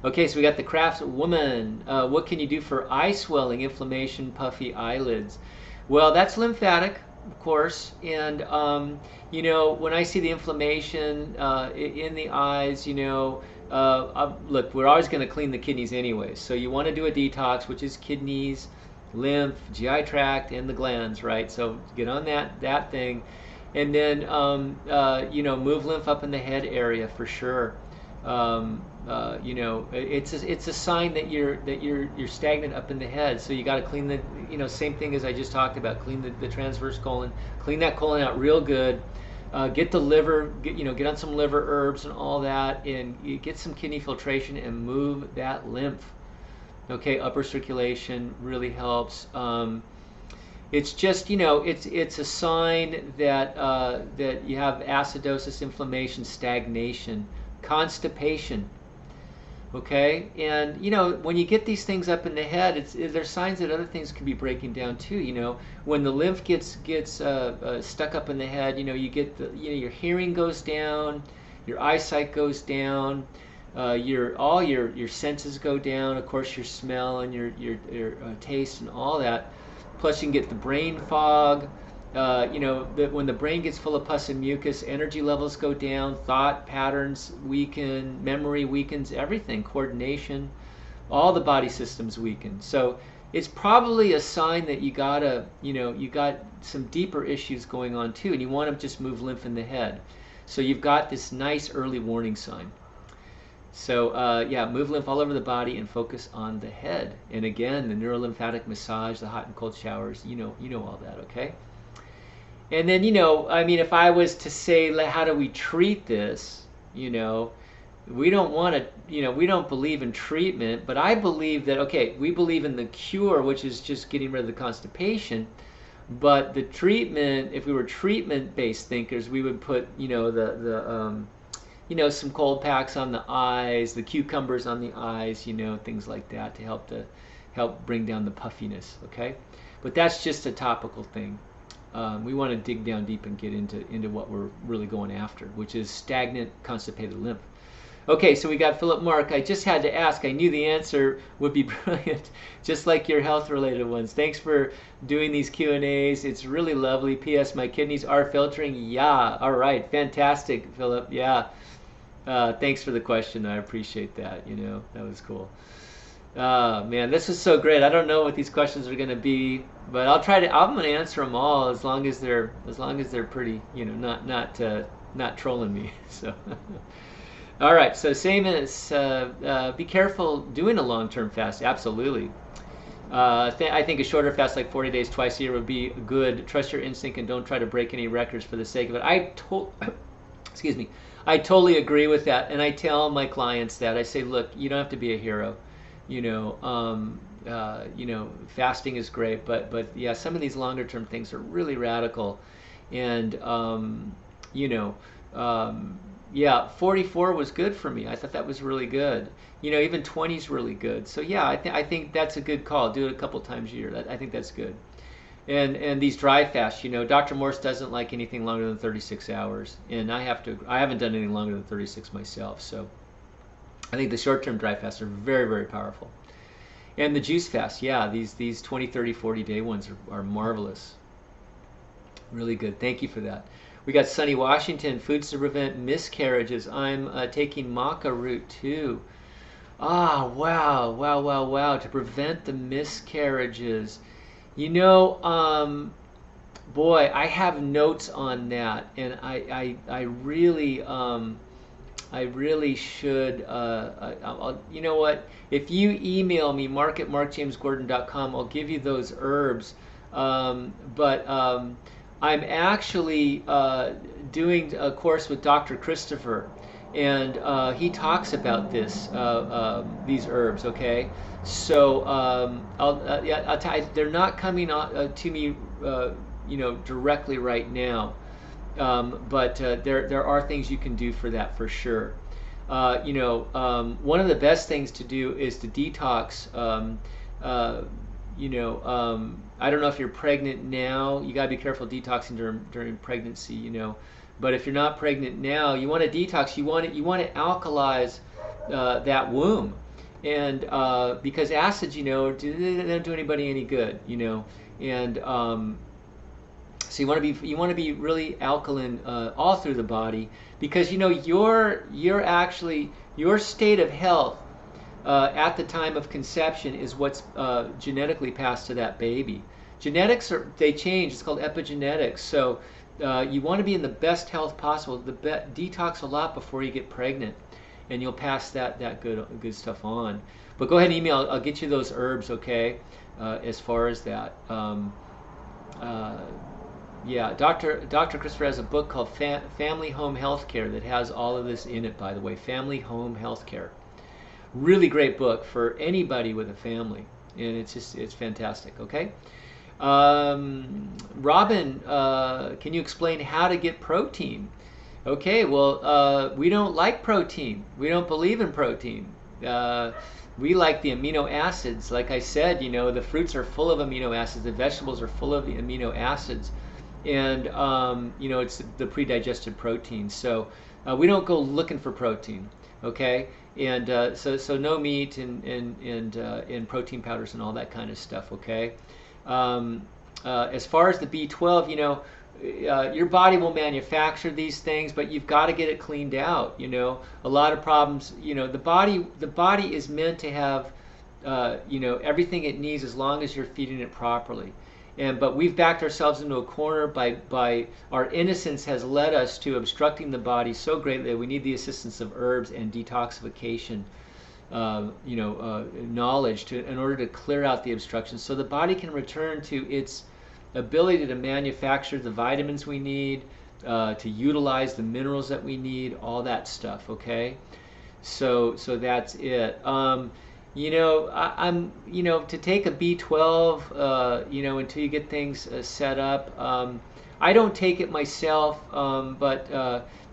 Okay, so we got the Crafts Woman. What can you do for eye swelling, inflammation, puffy eyelids? Well, that's lymphatic, of course, and you know, when I see the inflammation in the eyes, you know, look, we're always going to clean the kidneys anyway, so you want to do a detox, which is kidneys, lymph, GI tract, and the glands, right? So get on that thing. And then, you know, move lymph up in the head area for sure. You know, it's a sign that you're stagnant up in the head. So you got to clean the, you know, same thing as I just talked about. Clean the transverse colon. Clean that colon out real good. Get the liver. Get on some liver herbs and all that, and you get some kidney filtration and move that lymph. Okay, upper circulation really helps. It's just, you know, it's a sign that that you have acidosis, inflammation, stagnation, constipation. Okay, and you know, when you get these things up in the head, there's signs that other things can be breaking down too. You know, when the lymph gets stuck up in the head, you know, you get your hearing goes down, your eyesight goes down, all your senses go down. Of course, your smell and your taste and all that. Plus, you can get the brain fog. You know, when the brain gets full of pus and mucus, energy levels go down, thought patterns weaken, memory weakens, everything, coordination, all the body systems weaken. So it's probably a sign that you got some deeper issues going on too, and you want to just move lymph in the head. So you've got this nice early warning sign. So yeah, move lymph all over the body and focus on the head. And again, the neurolymphatic massage, the hot and cold showers, you know all that, okay? And then, you know, I mean, if I was to say, how do we treat this? You know, we don't want to, you know, we don't believe in treatment, but I believe that, okay, we believe in the cure, which is just getting rid of the constipation. But the treatment, if we were treatment-based thinkers, we would put, you know, you know, some cold packs on the eyes, the cucumbers on the eyes, you know, things like that to help bring down the puffiness, okay? But that's just a topical thing. We want to dig down deep and get into what we're really going after, which is stagnant, constipated lymph. Okay, so we got Philip Mark. I just had to ask. I knew the answer would be brilliant, just like your health-related ones. Thanks for doing these Q&As. It's really lovely. P.S. My kidneys are filtering. Yeah. All right. Fantastic, Philip. Yeah. Thanks for the question. I appreciate that. You know, that was cool. Man, this is so great. I don't know what these questions are going to be, but I'm going to answer them all as long as they're pretty, you know, not trolling me. So, all right. So same as be careful doing a long-term fast. Absolutely. I think a shorter fast, like 40 days twice a year, would be good. Trust your instinct and don't try to break any records for the sake of it. Excuse me. I totally agree with that, and I tell my clients that. I say, look, you don't have to be a hero. Fasting is great, but yeah, some of these longer term things are really radical, and yeah, 44 was good for me. I thought that was really good. Even 20 is really good. So yeah, I think that's a good call. Do it a couple times a year. I think that's good. And these dry fasts, Dr. Morse doesn't like anything longer than 36 hours, and I haven't done anything longer than 36 myself. So I think the short-term dry fasts are very, very powerful. And the juice fast, yeah, these 20, 30, 40-day ones are marvelous. Really good. Thank you for that. We got Sunny Washington, foods to prevent miscarriages. I'm taking maca root too. Ah, wow, wow, wow, wow. To prevent the miscarriages. Boy, I have notes on that, and I really should. You know what? If you email me, mark@markjamesgordon.com, I'll give you those herbs. I'm actually doing a course with Dr. Christopher, and he talks about these herbs. Okay, so I'll tell you, they're not coming to me, directly right now, but there are things you can do for that for sure. One of the best things to do is to detox. I don't know if you're pregnant now. You gotta be careful detoxing during pregnancy. But if you're not pregnant now, you want to detox. You want to alkalize that womb, and because acids, they don't do anybody any good. And so you want to be really alkaline all through the body, because your state of health at the time of conception is what's genetically passed to that baby. Genetics they change. It's called epigenetics. So you want to be in the best health possible. Detox a lot before you get pregnant, and you'll pass that good stuff on. But go ahead and email. I'll get you those herbs, okay? As far as that. Yeah, Dr. Christopher has a book called Family Home Healthcare that has all of this in it, by the way. Family Home Healthcare. Really great book for anybody with a family, and it's fantastic. Okay, Robin, can you explain how to get protein? Okay, well, we don't like protein. We don't believe in protein. We like the amino acids. Like I said, the fruits are full of amino acids. The vegetables are full of the amino acids, and it's the pre-digested protein. So we don't go looking for protein. Okay. And so no meat and protein powders and all that kind of stuff. Okay. As far as the B12, your body will manufacture these things, but you've got to get it cleaned out. A lot of problems. The body is meant to have everything it needs as long as you're feeding it properly. But we've backed ourselves into a corner by our innocence has led us to obstructing the body so greatly that we need the assistance of herbs and detoxification, knowledge in order to clear out the obstructions, so the body can return to its ability to manufacture the vitamins we need, to utilize the minerals that we need, all that stuff. Okay, so that's it. I'm to take a B12, until you get things set up. I don't take it myself, but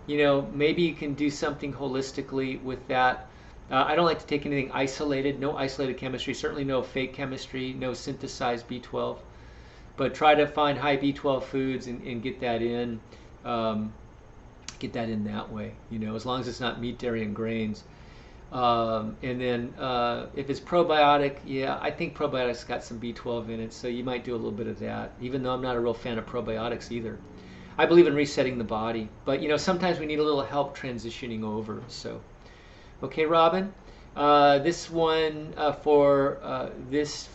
maybe you can do something holistically with that. I don't like to take anything isolated. No isolated chemistry. Certainly no fake chemistry. No synthesized B12. But try to find high B12 foods and get that in. Get that in that way. As long as it's not meat, dairy, and grains. And then if it's probiotic, yeah, I think probiotics got some B12 in it, so you might do a little bit of that, even though I'm not a real fan of probiotics either. I believe in resetting the body, but sometimes we need a little help transitioning over. So, okay, Robin, this one for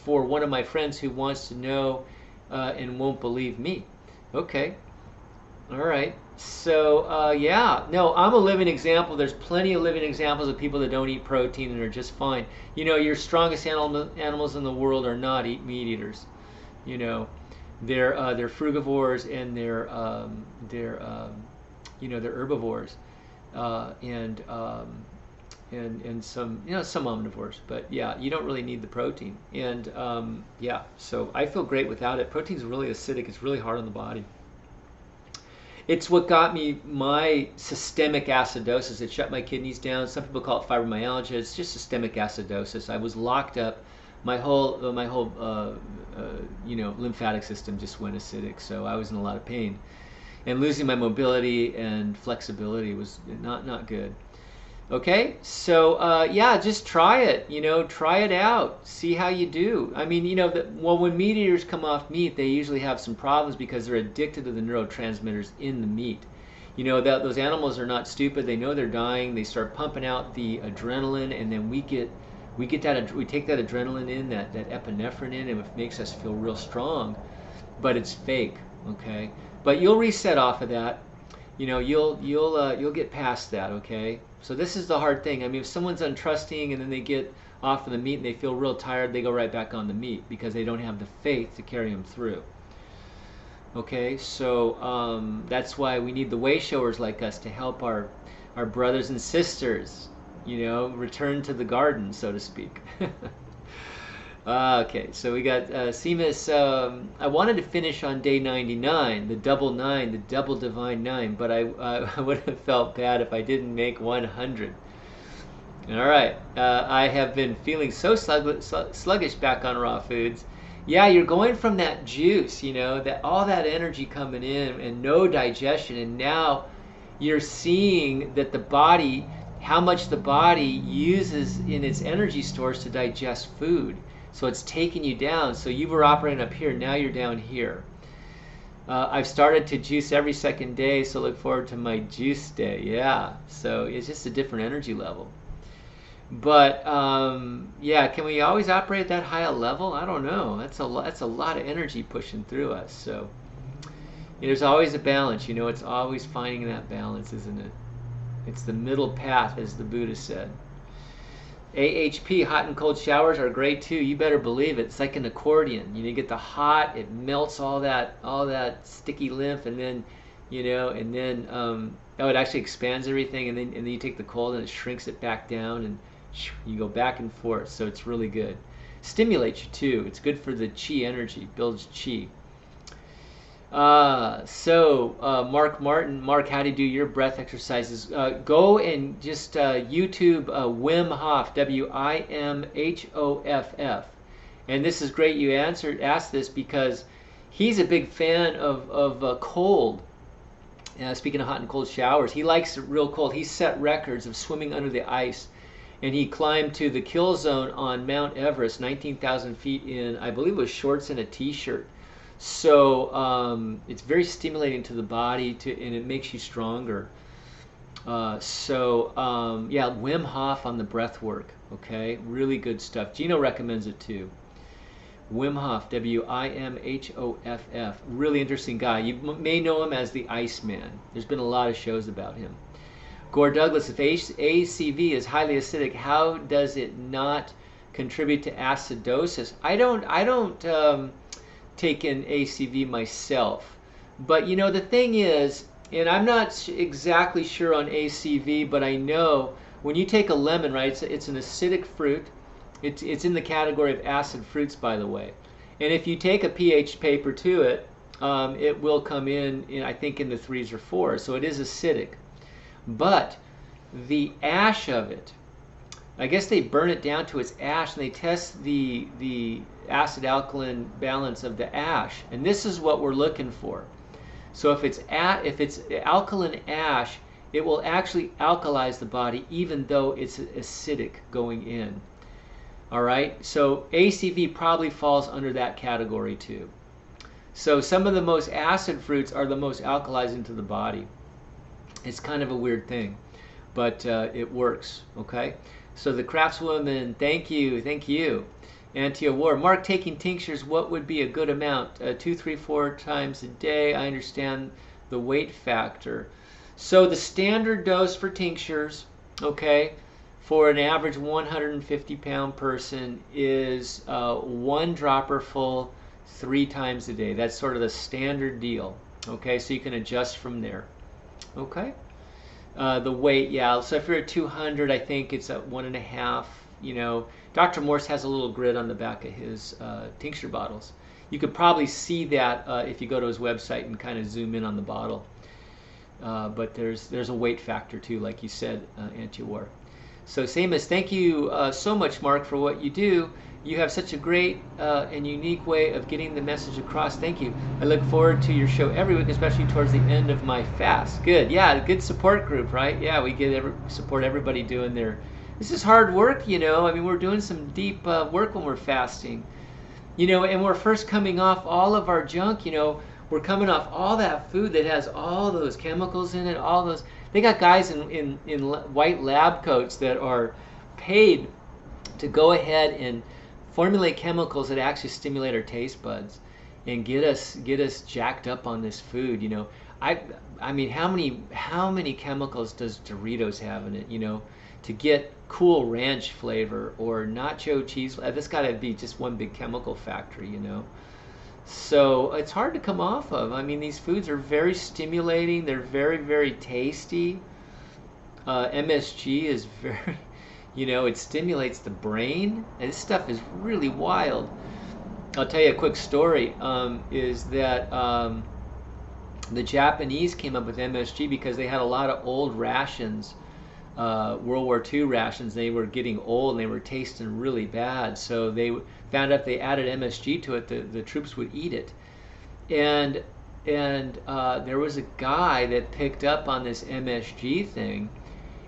one of my friends who wants to know and won't believe me. Okay. All right. So, yeah, no, I'm a living example. There's plenty of living examples of people that don't eat protein and are just fine. You know, your strongest animals in the world are not meat eaters. You know, they're frugivores and they're herbivores, and some some omnivores. But yeah, you don't really need the protein. And yeah, so I feel great without it. Protein's really acidic. It's really hard on the body. It's what got me my systemic acidosis. It shut my kidneys down. Some people call it fibromyalgia. It's just systemic acidosis. I was locked up. My whole lymphatic system just went acidic. So I was in a lot of pain, and losing my mobility and flexibility was not good. Okay, so yeah, just try it. Try it out. See how you do. I mean, when meat eaters come off meat, they usually have some problems because they're addicted to the neurotransmitters in the meat. That those animals are not stupid. They know they're dying. They start pumping out the adrenaline, and then we take that adrenaline in, that epinephrine in, and it makes us feel real strong. But it's fake. Okay, but you'll reset off of that. You'll get past that. Okay. So this is the hard thing. I mean, if someone's untrusting and then they get off of the meat and they feel real tired, they go right back on the meat because they don't have the faith to carry them through. Okay, so that's why we need the way showers like us to help our brothers and sisters, return to the garden, so to speak. Okay, so we got Seamus. I wanted to finish on day 99, the double 9, the double divine 9, but I would have felt bad if I didn't make 100. All right, I have been feeling so sluggish back on raw foods. Yeah, you're going from that juice, that all that energy coming in and no digestion, and now you're seeing that the body, how much the body uses in its energy stores to digest food. So it's taking you down. So you were operating up here, now you're down here. I've started to juice every second day, so look forward to my juice day. Yeah, so it's just a different energy level. But yeah, can we always operate at that high a level? I don't know. That's a lot of energy pushing through us. So there's always a balance. It's always finding that balance, isn't it? It's the middle path, as the Buddha said. AHP, hot and cold showers are great too. You better believe it. It's like an accordion. You get the hot, it melts all that sticky lymph, and then it actually expands everything, and then you take the cold and it shrinks it back down, and you go back and forth. So it's really good. Stimulates you too. It's good for the chi energy. Builds chi. Mark, how to do your breath exercises? Go and just YouTube Wim Hof, Wimhoff, and this is great. You asked this because he's a big fan of cold. Speaking of hot and cold showers, he likes it real cold. He set records of swimming under the ice, and he climbed to the kill zone on Mount Everest, 19,000 feet in, I believe it was shorts and a t-shirt. So it's very stimulating to the body, and it makes you stronger. Yeah, Wim Hof on the breath work. Okay, really good stuff. Gino recommends it too. Wim Hof, Wimhoff. Really interesting guy. You may know him as the Iceman. There's been a lot of shows about him. Gore Douglas, if ACV is highly acidic, how does it not contribute to acidosis? I don't take in ACV myself, but the thing is, and I'm not exactly sure on ACV, but I know when you take a lemon, right, it's an acidic fruit. It's in the category of acid fruits, by the way, and if you take a pH paper to it, it will come in I think in the 3s or 4s, so it is acidic. But the ash of it, I guess they burn it down to its ash, and they test the acid alkaline balance of the ash, and this is what we're looking for. So if it's alkaline ash, it will actually alkalize the body even though it's acidic going in. All right, so ACV probably falls under that category too. So some of the most acid fruits are the most alkalizing to the body. It's kind of a weird thing, but it works. Okay, so the craftswoman, thank you. Anti-war. Mark, taking tinctures, what would be a good amount? 2, 3, 4 times a day. I understand the weight factor. So the standard dose for tinctures, okay, for an average 150-pound person is 1 dropper full 3 times a day. That's sort of the standard deal. Okay, so you can adjust from there. Okay. The weight, yeah. So if you're at 200, I think it's at 1.5. You know, Dr. Morse has a little grid on the back of his tincture bottles. You could probably see that if you go to his website and kind of zoom in on the bottle. But there's a weight factor too, like you said, anti-war. So Seamus, thank you so much, Mark, for what you do. You have such a great and unique way of getting the message across. Thank you. I look forward to your show every week, especially towards the end of my fast. Good. Yeah, good support group, right? Yeah, we support everybody doing their... This is hard work, you know. I mean, we're doing some deep work when we're fasting. You know, and we're first coming off all of our junk, you know. We're coming off all that food that has all those chemicals in it, all those... They got guys in white lab coats that are paid to go ahead and formulate chemicals that actually stimulate our taste buds and get us jacked up on this food. You know, I mean, how many chemicals does Doritos have in it? You know, to get Cool Ranch flavor or nacho cheese, that's got to be just one big chemical factory. You know. So it's hard to come off of. I mean, these foods are very stimulating. They're very, very tasty. MSG is very, you know, it stimulates the brain. And this stuff is really wild. I'll tell you a quick story. Is that the Japanese came up with MSG because they had a lot of old rations, World War II rations. They were getting old and they were tasting really bad. So they found out if they added MSG to it, the troops would eat it. And there was a guy that picked up on this MSG thing,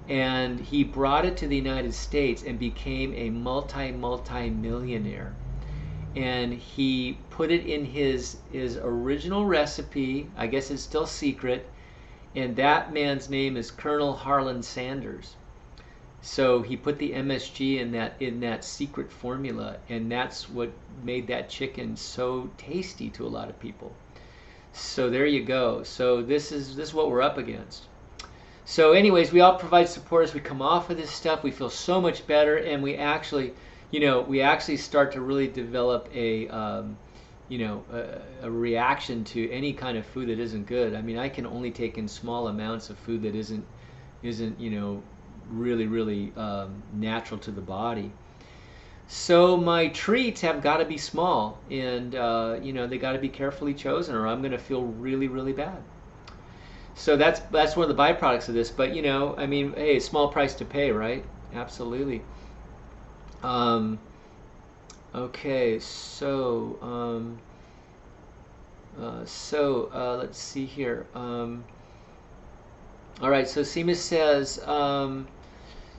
and he brought it to the United States and became a multi-millionaire. And he put it in his original recipe. I guess it's still secret. And that man's name is Colonel Harlan Sanders. So he put the MSG in that secret formula, and that's what made that chicken so tasty to a lot of people. So there you go. So this is what we're up against. So anyways, we all provide support as we come off of this stuff. We feel so much better, and we actually start to really develop a reaction to any kind of food that isn't good. I mean, I can only take in small amounts of food that isn't really natural to the body. So my treats have got to be small, and they got to be carefully chosen, or I'm going to feel really bad. So that's one of the byproducts of this. But I mean, hey, small price to pay, right? Absolutely. Okay, so let's see here. All right, so Seamus says,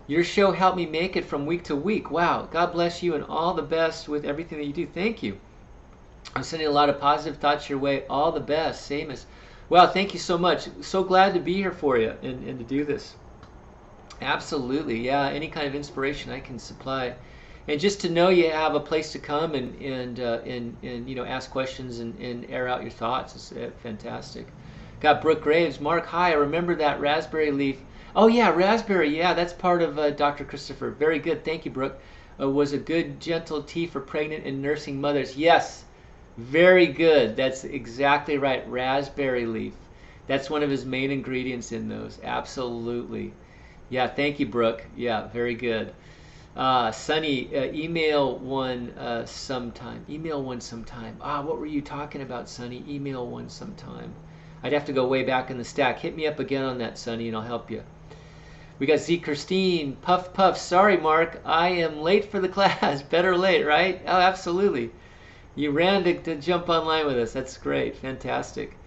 your show helped me make it from week to week. Wow, God bless you and all the best with everything that you do. Thank you. I'm sending a lot of positive thoughts your way. All the best, Seamus. Well, thank you so much. So glad to be here for you and to do this. Absolutely, yeah. Any kind of inspiration I can supply. And just to know you have a place to come and ask questions and air out your thoughts is fantastic. Got Brooke Graves. Mark, hi. I remember that raspberry leaf. Oh yeah, raspberry. Yeah, that's part of Dr. Christopher. Very good. Thank you, Brooke. Was a good gentle tea for pregnant and nursing mothers. Yes, very good. That's exactly right. Raspberry leaf. That's one of his main ingredients in those. Absolutely. Yeah. Thank you, Brooke. Yeah. Very good. Sunny, email one sometime. Email one sometime. What were you talking about, Sunny? Email one sometime. I'd have to go way back in the stack. Hit me up again on that, Sunny, and I'll help you. We got Z. Christine. Puff, puff. Sorry, Mark. I am late for the class. Better late, right? Oh, absolutely. You ran to jump online with us. That's great. Fantastic.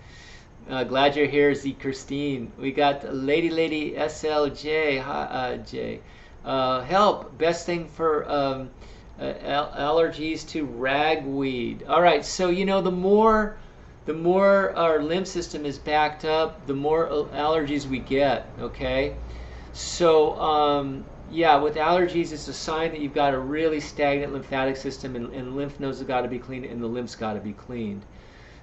Glad you're here, Z. Christine. We got Lady SLJ. Jay. Help. Best thing for allergies to ragweed. All right. So, the more our lymph system is backed up, the more allergies we get, okay? So, with allergies, it's a sign that you've got a really stagnant lymphatic system, and lymph nodes have got to be cleaned, and the lymph's got to be cleaned.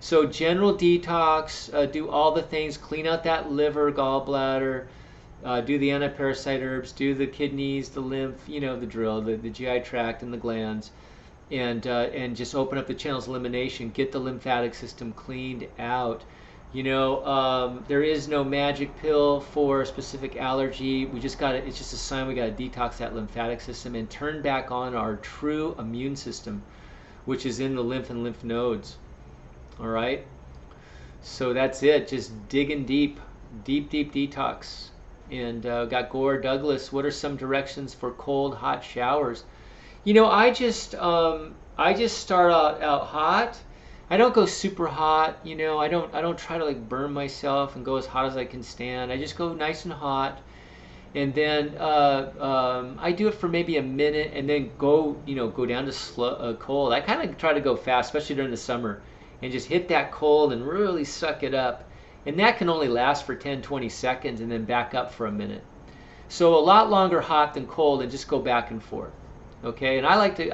So general detox, do all the things, clean out that liver, gallbladder, do the antiparasite herbs, do the kidneys, the lymph, you know the drill, the GI tract and the glands, and just open up the channels, elimination, get the lymphatic system cleaned out. You know, there is no magic pill for a specific allergy. We just got to, it's just a sign we got to detox that lymphatic system and turn back on our true immune system, which is in the lymph and lymph nodes. All right. So that's it. Just digging deep, deep detox. And got Gore Douglas. What are some directions for cold, hot showers? You know, I just start out hot. I don't go super hot, you know. I don't try to like burn myself and go as hot as I can stand. I just go nice and hot, and then I do it for maybe a minute, and then go down to cold. I kind of try to go fast, especially during the summer, and just hit that cold and really suck it up. And that can only last for 10-20 seconds, and then back up for a minute. So a lot longer hot than cold, and just go back and forth. Okay, and I like to,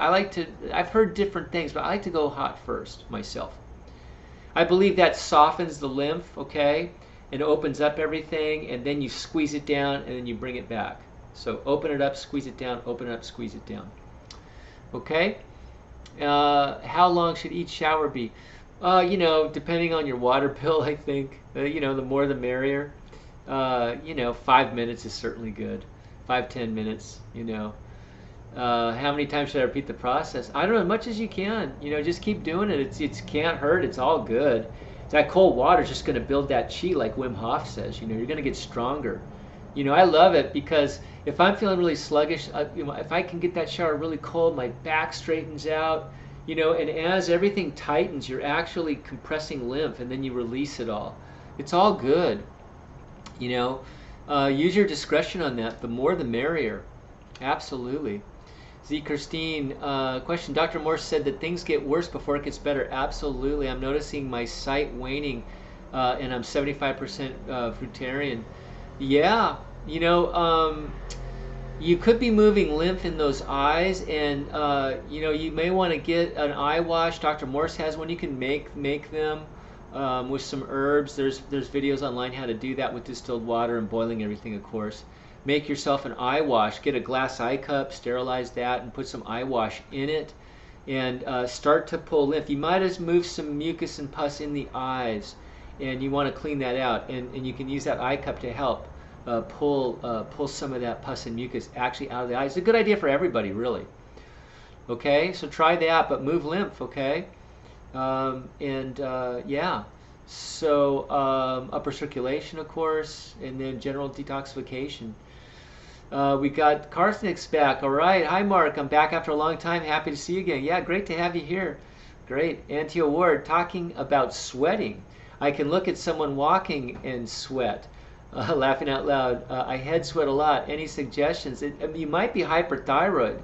I've heard different things, but I like to go hot first myself. I believe that softens the lymph, okay, and opens up everything, and then you squeeze it down, and then you bring it back. So open it up, squeeze it down, open it up, squeeze it down. Okay, how long should each shower be? You know, depending on your water bill, I think, you know, the more the merrier. You know, 5 minutes is certainly good. 5-10 minutes, you know. How many times should I repeat the process? I don't know, as much as you can. You know, just keep doing it. It can't hurt. It's all good. That cold water is just going to build that chi, like Wim Hof says. You know, you're going to get stronger. You know, I love it because if I'm feeling really sluggish, you know, if I can get that shower really cold, my back straightens out. You know, and as everything tightens, you're actually compressing lymph, and then you release it all. It's all good. You know, use your discretion on that. The more, the merrier. Absolutely. Z. Christine, question. Dr. Morse said that things get worse before it gets better. Absolutely. I'm noticing my sight waning, and I'm 75% fruitarian. Yeah, you know, you could be moving lymph in those eyes, and you know, you may want to get an eye wash. Dr. Morse has one. You can make them with some herbs. There's videos online how to do that with distilled water and boiling everything, of course. Make yourself an eye wash. Get a glass eye cup, sterilize that, and put some eye wash in it, and start to pull lymph. You might as move some mucus and pus in the eyes, and you want to clean that out. And you can use that eye cup to help pull some of that pus and mucus actually out of the eyes. It's a good idea for everybody, really. Okay, so try that, but move lymph. Okay, yeah. So upper circulation, of course, and then general detoxification. We got Karthnik's back. All right. Hi, Mark. I'm back after a long time. Happy to see you again. Yeah, great to have you here. Great. Auntie Ward talking about sweating. I can look at someone walking and sweat. Laughing out loud. I head sweat a lot. Any suggestions? You might be hyperthyroid.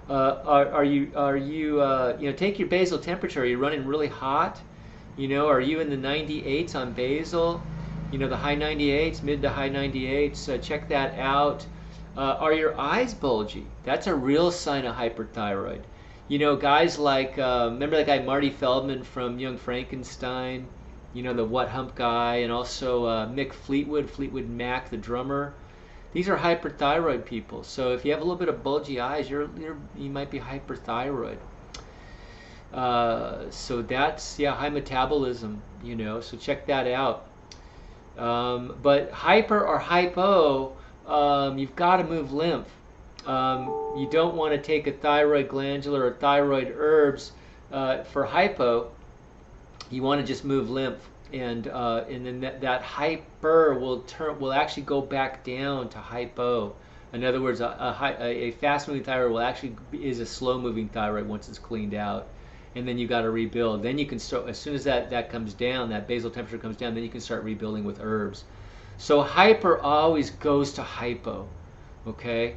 Are you you know, take your basal temperature. Are you running really hot? You know, are you in the 98s on basal? You know, the high 98s, mid to high 98s. Check that out. Are your eyes bulgy? That's a real sign of hyperthyroid. You know, guys like, remember that guy Marty Feldman from Young Frankenstein? You know, the What Hump guy, and also Mick Fleetwood Mac, the drummer. These are hyperthyroid people. So if you have a little bit of bulgy eyes, you might be hyperthyroid. So that's, yeah, high metabolism, you know, so check that out. But hyper or hypo, you've got to move lymph. You don't want to take a thyroid glandular or thyroid herbs for hypo. You want to just move lymph, and then that hyper will actually go back down to hypo. In other words, a fast-moving thyroid is a slow-moving thyroid once it's cleaned out, and then you got to rebuild. Then you can start, as soon as that comes down, that basal temperature comes down, then you can start rebuilding with herbs. So hyper always goes to hypo. Okay.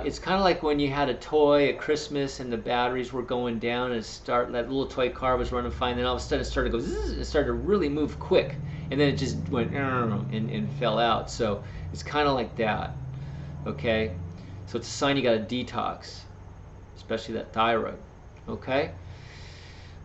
It's kind of like when you had a toy at Christmas and the batteries were going down, and that little toy car was running fine, then all of a sudden it started to go zzz, it started to really move quick, and then it just went and fell out. So it's kind of like that. Okay, so it's a sign you got to detox, especially that thyroid. Okay.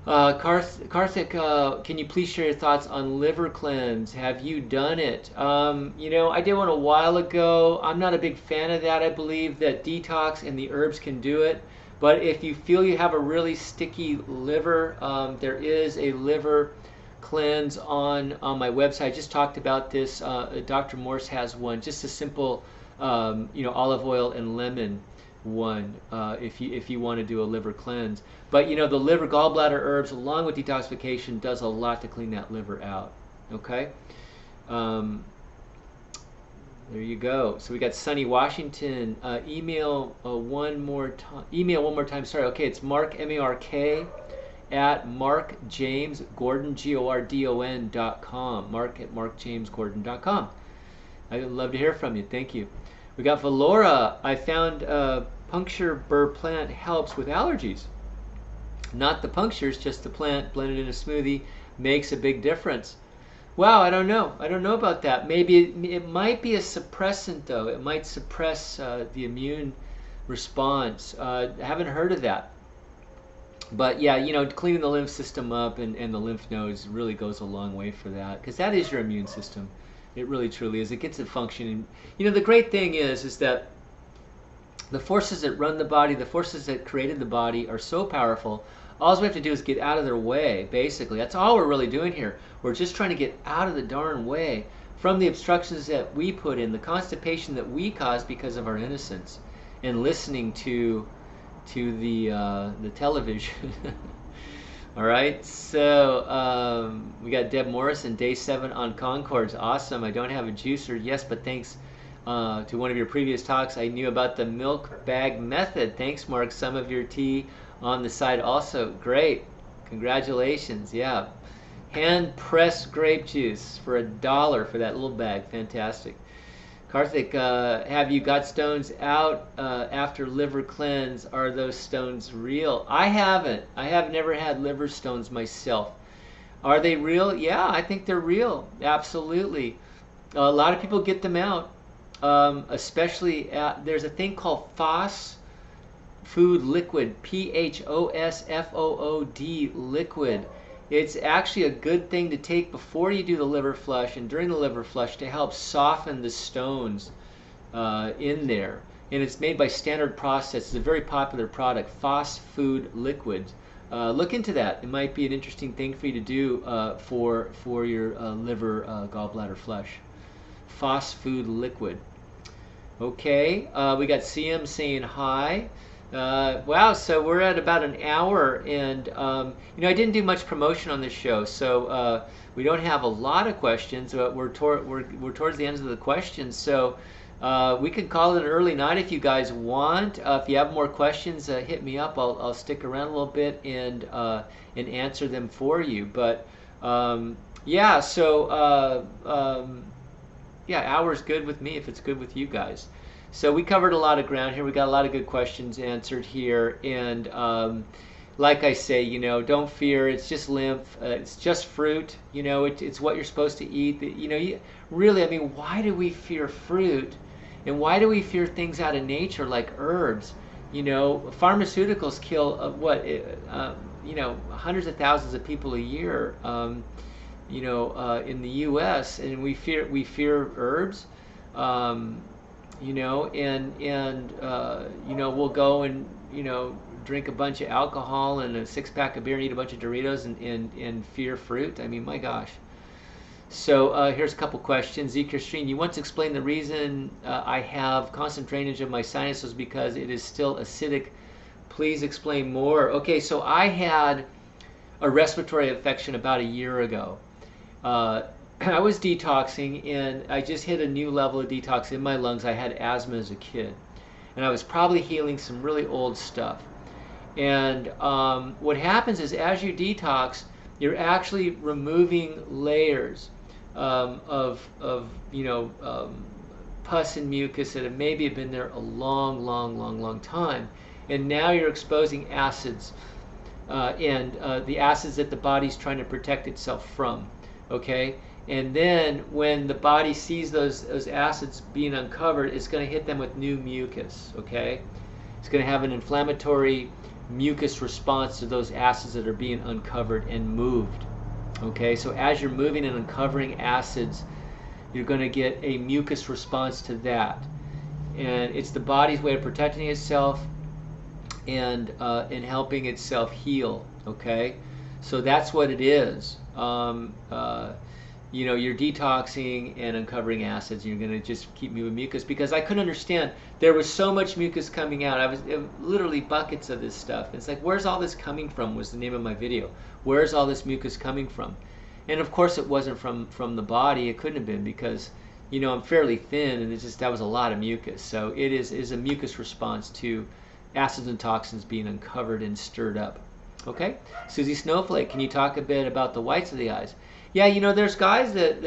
Karthik, can you please share your thoughts on liver cleanse? Have you done it? You know, I did one a while ago. I'm not a big fan of that. I believe that detox and the herbs can do it. But if you feel you have a really sticky liver, there is a liver cleanse on my website. I just talked about this. Dr. Morse has one, just a simple, you know, olive oil and lemon one, if you want to do a liver cleanse. But you know, the liver gallbladder herbs along with detoxification does a lot to clean that liver out. Okay. There you go. So we got Sunny Washington. Email one more time. Sorry. Okay, it's Mark, M-A-R-K, at MarkJamesGordon, Gordon.com. Mark at MarkJamesGordon.com. I'd love to hear from you. Thank you. We got Valora. I found puncture burr plant helps with allergies. Not the punctures, just the plant blended in a smoothie makes a big difference. Wow, I don't know. I don't know about that. Maybe it might be a suppressant, though. It might suppress the immune response. I haven't heard of that. But yeah, you know, cleaning the lymph system up and the lymph nodes really goes a long way for that, because that is your immune system. It really truly is. It gets it functioning. You know, the great thing is that the forces that run the body, the forces that created the body are so powerful. All we have to do is get out of their way, basically. That's all we're really doing here. We're just trying to get out of the darn way from the obstructions that we put in, the constipation that we caused because of our innocence and listening to the television. All right, so we got Deb Morrison, day 7 on Concords. Awesome. I don't have a juicer, yes, but thanks to one of your previous talks, I knew about the milk bag method. Thanks, Mark. Some of your tea on the side also. Great. Congratulations. Yeah. Hand pressed grape juice for $1 for that little bag. Fantastic. Karthik, have you got stones out after liver cleanse? Are those stones real? I haven't. I have never had liver stones myself. Are they real? Yeah, I think they're real. Absolutely. A lot of people get them out, especially there's a thing called FOS food liquid, PHOSFOOD liquid. It's actually a good thing to take before you do the liver flush and during the liver flush to help soften the stones in there. And it's made by Standard Process. It's a very popular product, FOS Food Liquid. Look into that. It might be an interesting thing for you to do for your liver gallbladder flush. FOS Food Liquid. Okay, we got CM saying hi. Wow, so we're at about an hour, and you know, I didn't do much promotion on this show, so we don't have a lot of questions. We're towards the end of the questions, so we can call it an early night if you guys want. If you have more questions, hit me up. I'll stick around a little bit and answer them for you. But yeah, so yeah, hour's good with me if it's good with you guys. So we covered a lot of ground here. We got a lot of good questions answered here, and like I say, you know, don't fear. It's just lymph. It's just fruit. You know, it's what you're supposed to eat. You know, really, I mean, why do we fear fruit, and why do we fear things out of nature like herbs? You know, pharmaceuticals kill you know, hundreds of thousands of people a year. You know, in the U.S., and we fear herbs. You know, and you know, we'll go and, you know, drink a bunch of alcohol and a 6-pack of beer and eat a bunch of Doritos and fear fruit. I mean, my gosh. So here's a couple questions. Zeke Stream, you once explained the reason I have constant drainage of my sinuses because it is still acidic. Please explain more. Okay, so I had a respiratory infection about a year ago. I was detoxing, and I just hit a new level of detox in my lungs. I had asthma as a kid, and I was probably healing some really old stuff. And what happens is, as you detox, you're actually removing layers of you know, pus and mucus that have maybe been there a long time, and now you're exposing acids and the acids that the body's trying to protect itself from. Okay. And then when the body sees those acids being uncovered, it's going to hit them with new mucus, okay? It's going to have an inflammatory mucus response to those acids that are being uncovered and moved. Okay, so as you're moving and uncovering acids, you're going to get a mucus response to that. And it's the body's way of protecting itself and helping itself heal. Okay, so that's what it is. You know, you're detoxing and uncovering acids, and you're going to just keep moving mucus, because I couldn't understand. There was so much mucus coming out. It was literally buckets of this stuff. It's like, where's all this coming from, was the name of my video. Where's all this mucus coming from? And of course it wasn't from the body. It couldn't have been, because, you know, I'm fairly thin, and it's just, that was a lot of mucus. So it is a mucus response to acids and toxins being uncovered and stirred up. Okay, Susie Snowflake, can you talk a bit about the whites of the eyes? Yeah, you know, there's guys that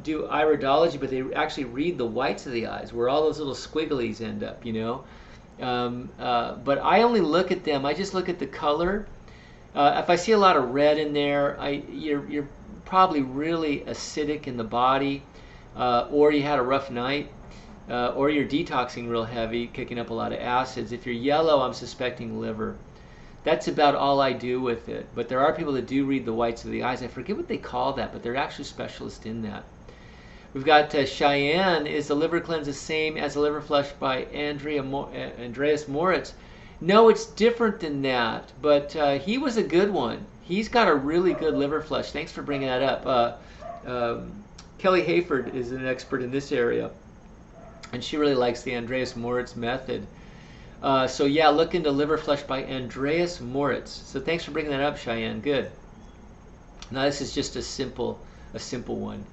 do iridology, but they actually read the whites of the eyes, where all those little squigglies end up, you know. But I only look at them. I just look at the color. If I see a lot of red in there, you're probably really acidic in the body, or you had a rough night, or you're detoxing real heavy, kicking up a lot of acids. If you're yellow, I'm suspecting liver. That's about all I do with it. But there are people that do read the whites of the eyes. I forget what they call that, but they're actually specialists in that. We've got Cheyenne. Is the liver cleanse the same as the liver flush by Andreas Moritz? No, it's different than that, but he was a good one. He's got a really good liver flush. Thanks for bringing that up. Kelly Hayford is an expert in this area, and she really likes the Andreas Moritz method. So yeah, look into liver flush by Andreas Moritz. So thanks for bringing that up, Cheyenne. Good. Now this is just a simple one.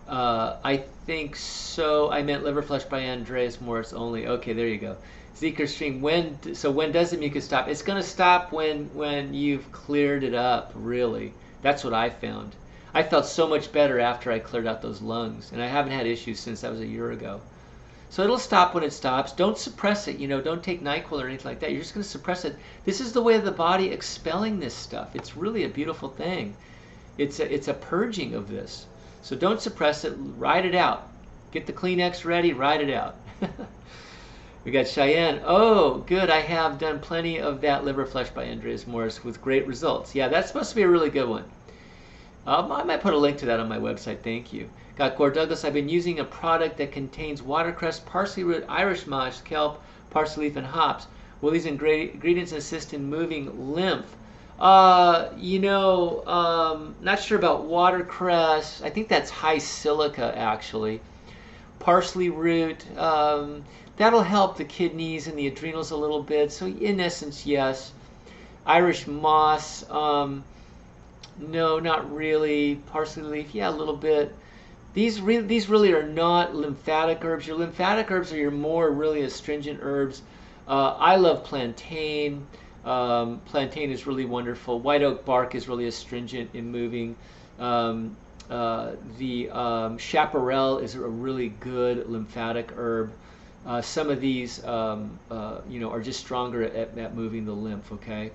I think so. I meant liver flush by Andreas Moritz only. Okay, there you go. Zeker Stream. When does the mucus stop? It's going to stop when you've cleared it up. Really, that's what I found. I felt so much better after I cleared out those lungs, and I haven't had issues since that was a year ago. So it'll stop when it stops. Don't suppress it. You know, don't take NyQuil or anything like that. You're just going to suppress it. This is the way of the body expelling this stuff. It's really a beautiful thing. It's a purging of this. So don't suppress it. Ride it out. Get the Kleenex ready. Ride it out. We got Cheyenne. Oh, good. I have done plenty of that liver flush by Andreas Morris with great results. Yeah, that's supposed to be a really good one. I might put a link to that on my website. Thank you. Got Gord Douglas. I've been using a product that contains watercress, parsley root, Irish moss, kelp, parsley leaf, and hops. Will these ingredients assist in moving lymph? You know, not sure about watercress. I think that's high silica, actually. Parsley root, that'll help the kidneys and the adrenals a little bit. So in essence, yes. Irish moss, no, not really. Parsley leaf, yeah, a little bit. These really are not lymphatic herbs. Your lymphatic herbs are your more really astringent herbs. I love plantain. Plantain is really wonderful. White oak bark is really astringent in moving. The chaparral is a really good lymphatic herb. Some of these, you know, are just stronger at moving the lymph. Okay,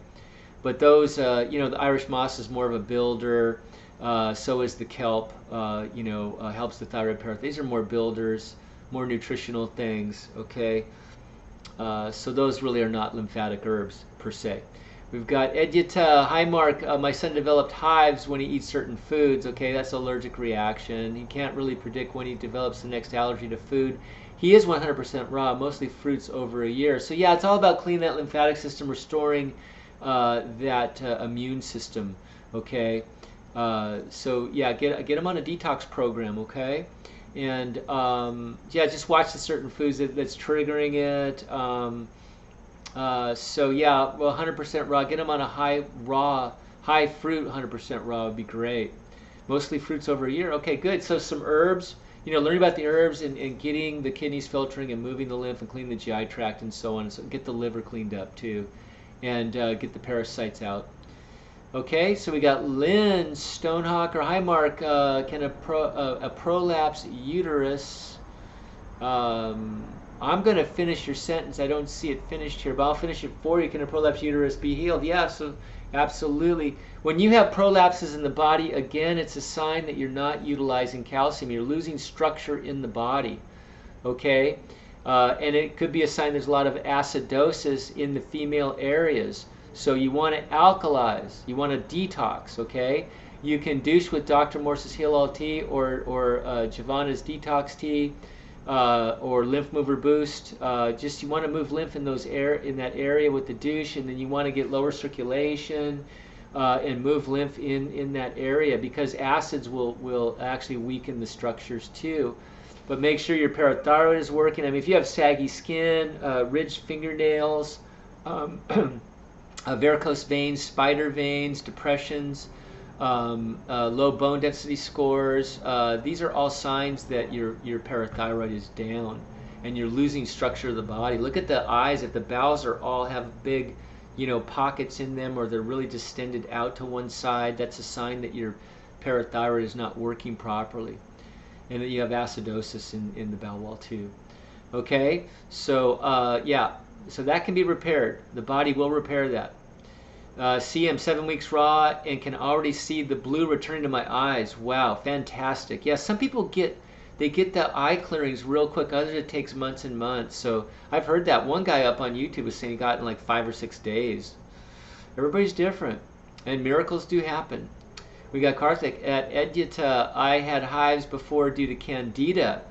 but those, you know, the Irish moss is more of a builder. So is the kelp. You know, helps the thyroid parathormone. These are more builders, more nutritional things. Okay. So those really are not lymphatic herbs per se. We've got Edyta. Hi Mark, my son developed hives when he eats certain foods. Okay, that's allergic reaction. He can't really predict when he develops the next allergy to food. He is 100% raw, mostly fruits over a year. So yeah, it's all about cleaning that lymphatic system, restoring that immune system. Okay, so yeah, get him on a detox program. Okay. And yeah, just watch the certain foods that's triggering it. So yeah, well, 100% raw. Get them on a high fruit, 100% raw would be great. Mostly fruits over a year. Okay, good. So some herbs. You know, learning about the herbs and getting the kidneys filtering and moving the lymph and cleaning the GI tract and so on. So get the liver cleaned up too, and get the parasites out. Okay, so we got Lynn Stonehawker. Hi, Mark. Can a prolapse uterus? I'm going to finish your sentence. I don't see it finished here, but I'll finish it for you. Can a prolapse uterus be healed? Yeah, so absolutely. When you have prolapses in the body, again, it's a sign that you're not utilizing calcium. You're losing structure in the body. Okay, and it could be a sign there's a lot of acidosis in the female areas. So you want to alkalize, you want to detox, okay? You can douche with Dr. Morse's Heal All Tea or Giovanna's Detox Tea or Lymph Mover Boost. Just you want to move lymph in that area with the douche, and then you want to get lower circulation and move lymph in that area, because acids will actually weaken the structures too. But make sure your parathyroid is working. I mean, if you have saggy skin, ridged fingernails, varicose veins, spider veins, depressions, low bone density scores, these are all signs that your parathyroid is down and you're losing structure of the body. Look at the eyes. If the bowels all have big, pockets in them, or they're really distended out to one side, that's a sign that your parathyroid is not working properly, and that you have acidosis in the bowel wall too. Okay, so yeah, so that can be repaired. The body will repair that. CM 7 weeks raw and can already see the blue returning to my eyes. Wow, fantastic. Yeah, some people get the eye clearings real quick. Others it takes months and months. So I've heard that. One guy up on YouTube was saying he got it in like 5 or 6 days. Everybody's different, and miracles do happen. We got Karthik at Edyta. I had hives before due to candida.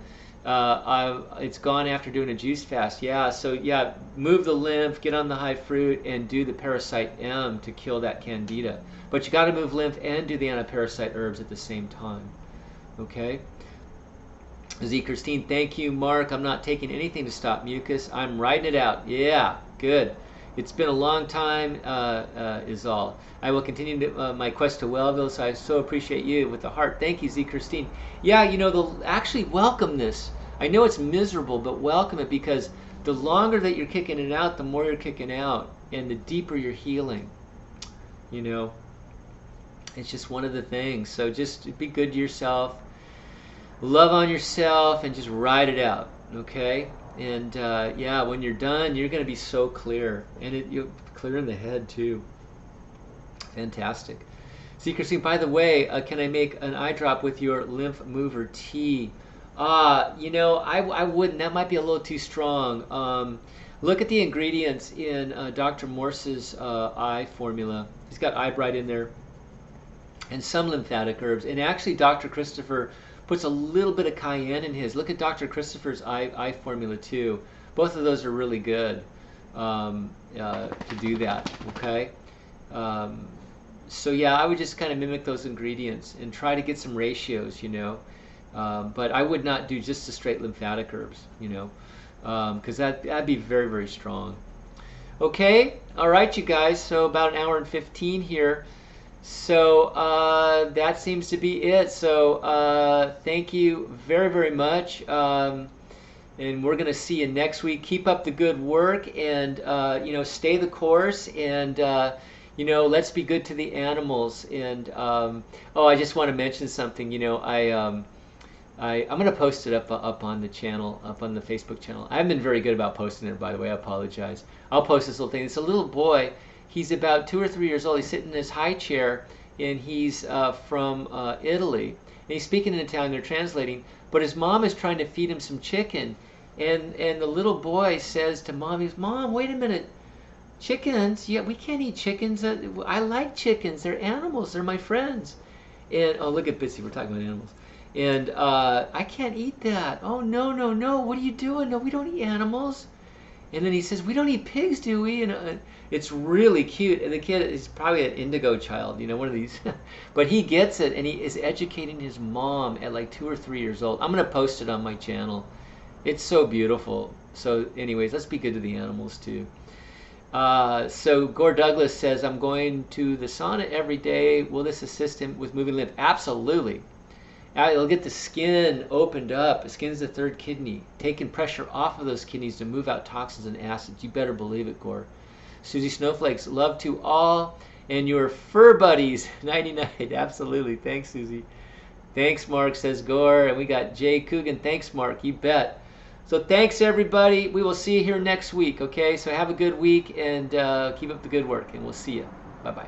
It's gone after doing a juice fast. Yeah, so yeah, move the lymph, get on the high fruit, and do the parasite M to kill that candida. But you got to move lymph and do the antiparasite herbs at the same time. Okay. Z. Christine, thank you. Mark, I'm not taking anything to stop mucus. I'm writing it out. Yeah, good. It's been a long time, is all. I will continue my quest to Wellville, so I so appreciate you with the heart. Thank you, Z. Christine. Yeah, actually welcome this. I know it's miserable, but welcome it, because the longer that you're kicking it out, the more you're kicking out, and the deeper you're healing. It's just one of the things. So just be good to yourself. Love on yourself and just ride it out, okay? And yeah, when you're done, you're going to be so clear, and you'll clear in the head too. Fantastic. Secrecy, by the way, can I make an eye drop with your lymph mover tea? I wouldn't. That might be a little too strong. Look at the ingredients in Dr. Morse's eye formula. He's got eye bright in there and some lymphatic herbs. And actually, Dr. Christopher puts a little bit of cayenne in his. Look at Dr. Christopher's eye formula too. Both of those are really good to do that, okay? So yeah, I would just kind of mimic those ingredients and try to get some ratios, but I would not do just the straight lymphatic herbs, because that'd be very, very strong. Okay, all right, you guys, so about 1 hour and 15 here. So that seems to be it. So thank you very, very much. And we're going to see you next week. Keep up the good work, and stay the course, and let's be good to the animals. And I just want to mention something. I'm going to post it up on the channel, up on the Facebook channel. I haven't been very good about posting it, by the way. I apologize. I'll post this little thing. It's a little boy. He's about 2 or 3 years old. He's sitting in his high chair, and he's from Italy. And he's speaking in Italian. They're translating. But his mom is trying to feed him some chicken. And the little boy says to mom, Mom, wait a minute. Chickens? Yeah, we can't eat chickens. I like chickens. They're animals. They're my friends. And, oh, look at Bitsy. We're talking about animals. And I can't eat that. Oh, no. What are you doing? No, we don't eat animals. And then he says, we don't eat pigs, do we? And it's really cute. And the kid is probably an indigo child, one of these. But he gets it, and he is educating his mom at like 2 or 3 years old. I'm going to post it on my channel. It's so beautiful. So anyways, let's be good to the animals too. So Gore Douglas says, I'm going to the sauna every day. Will this assist him with moving lymph? Absolutely. It'll get the skin opened up. The skin's the third kidney, taking pressure off of those kidneys to move out toxins and acids. You better believe it, Gore. Susie Snowflakes, love to all and your fur buddies. 99, absolutely. Thanks, Susie. Thanks, Mark, says Gore. And we got Jay Coogan. Thanks, Mark. You bet. So thanks, everybody. We will see you here next week, okay? So have a good week, and keep up the good work, and we'll see you. Bye-bye.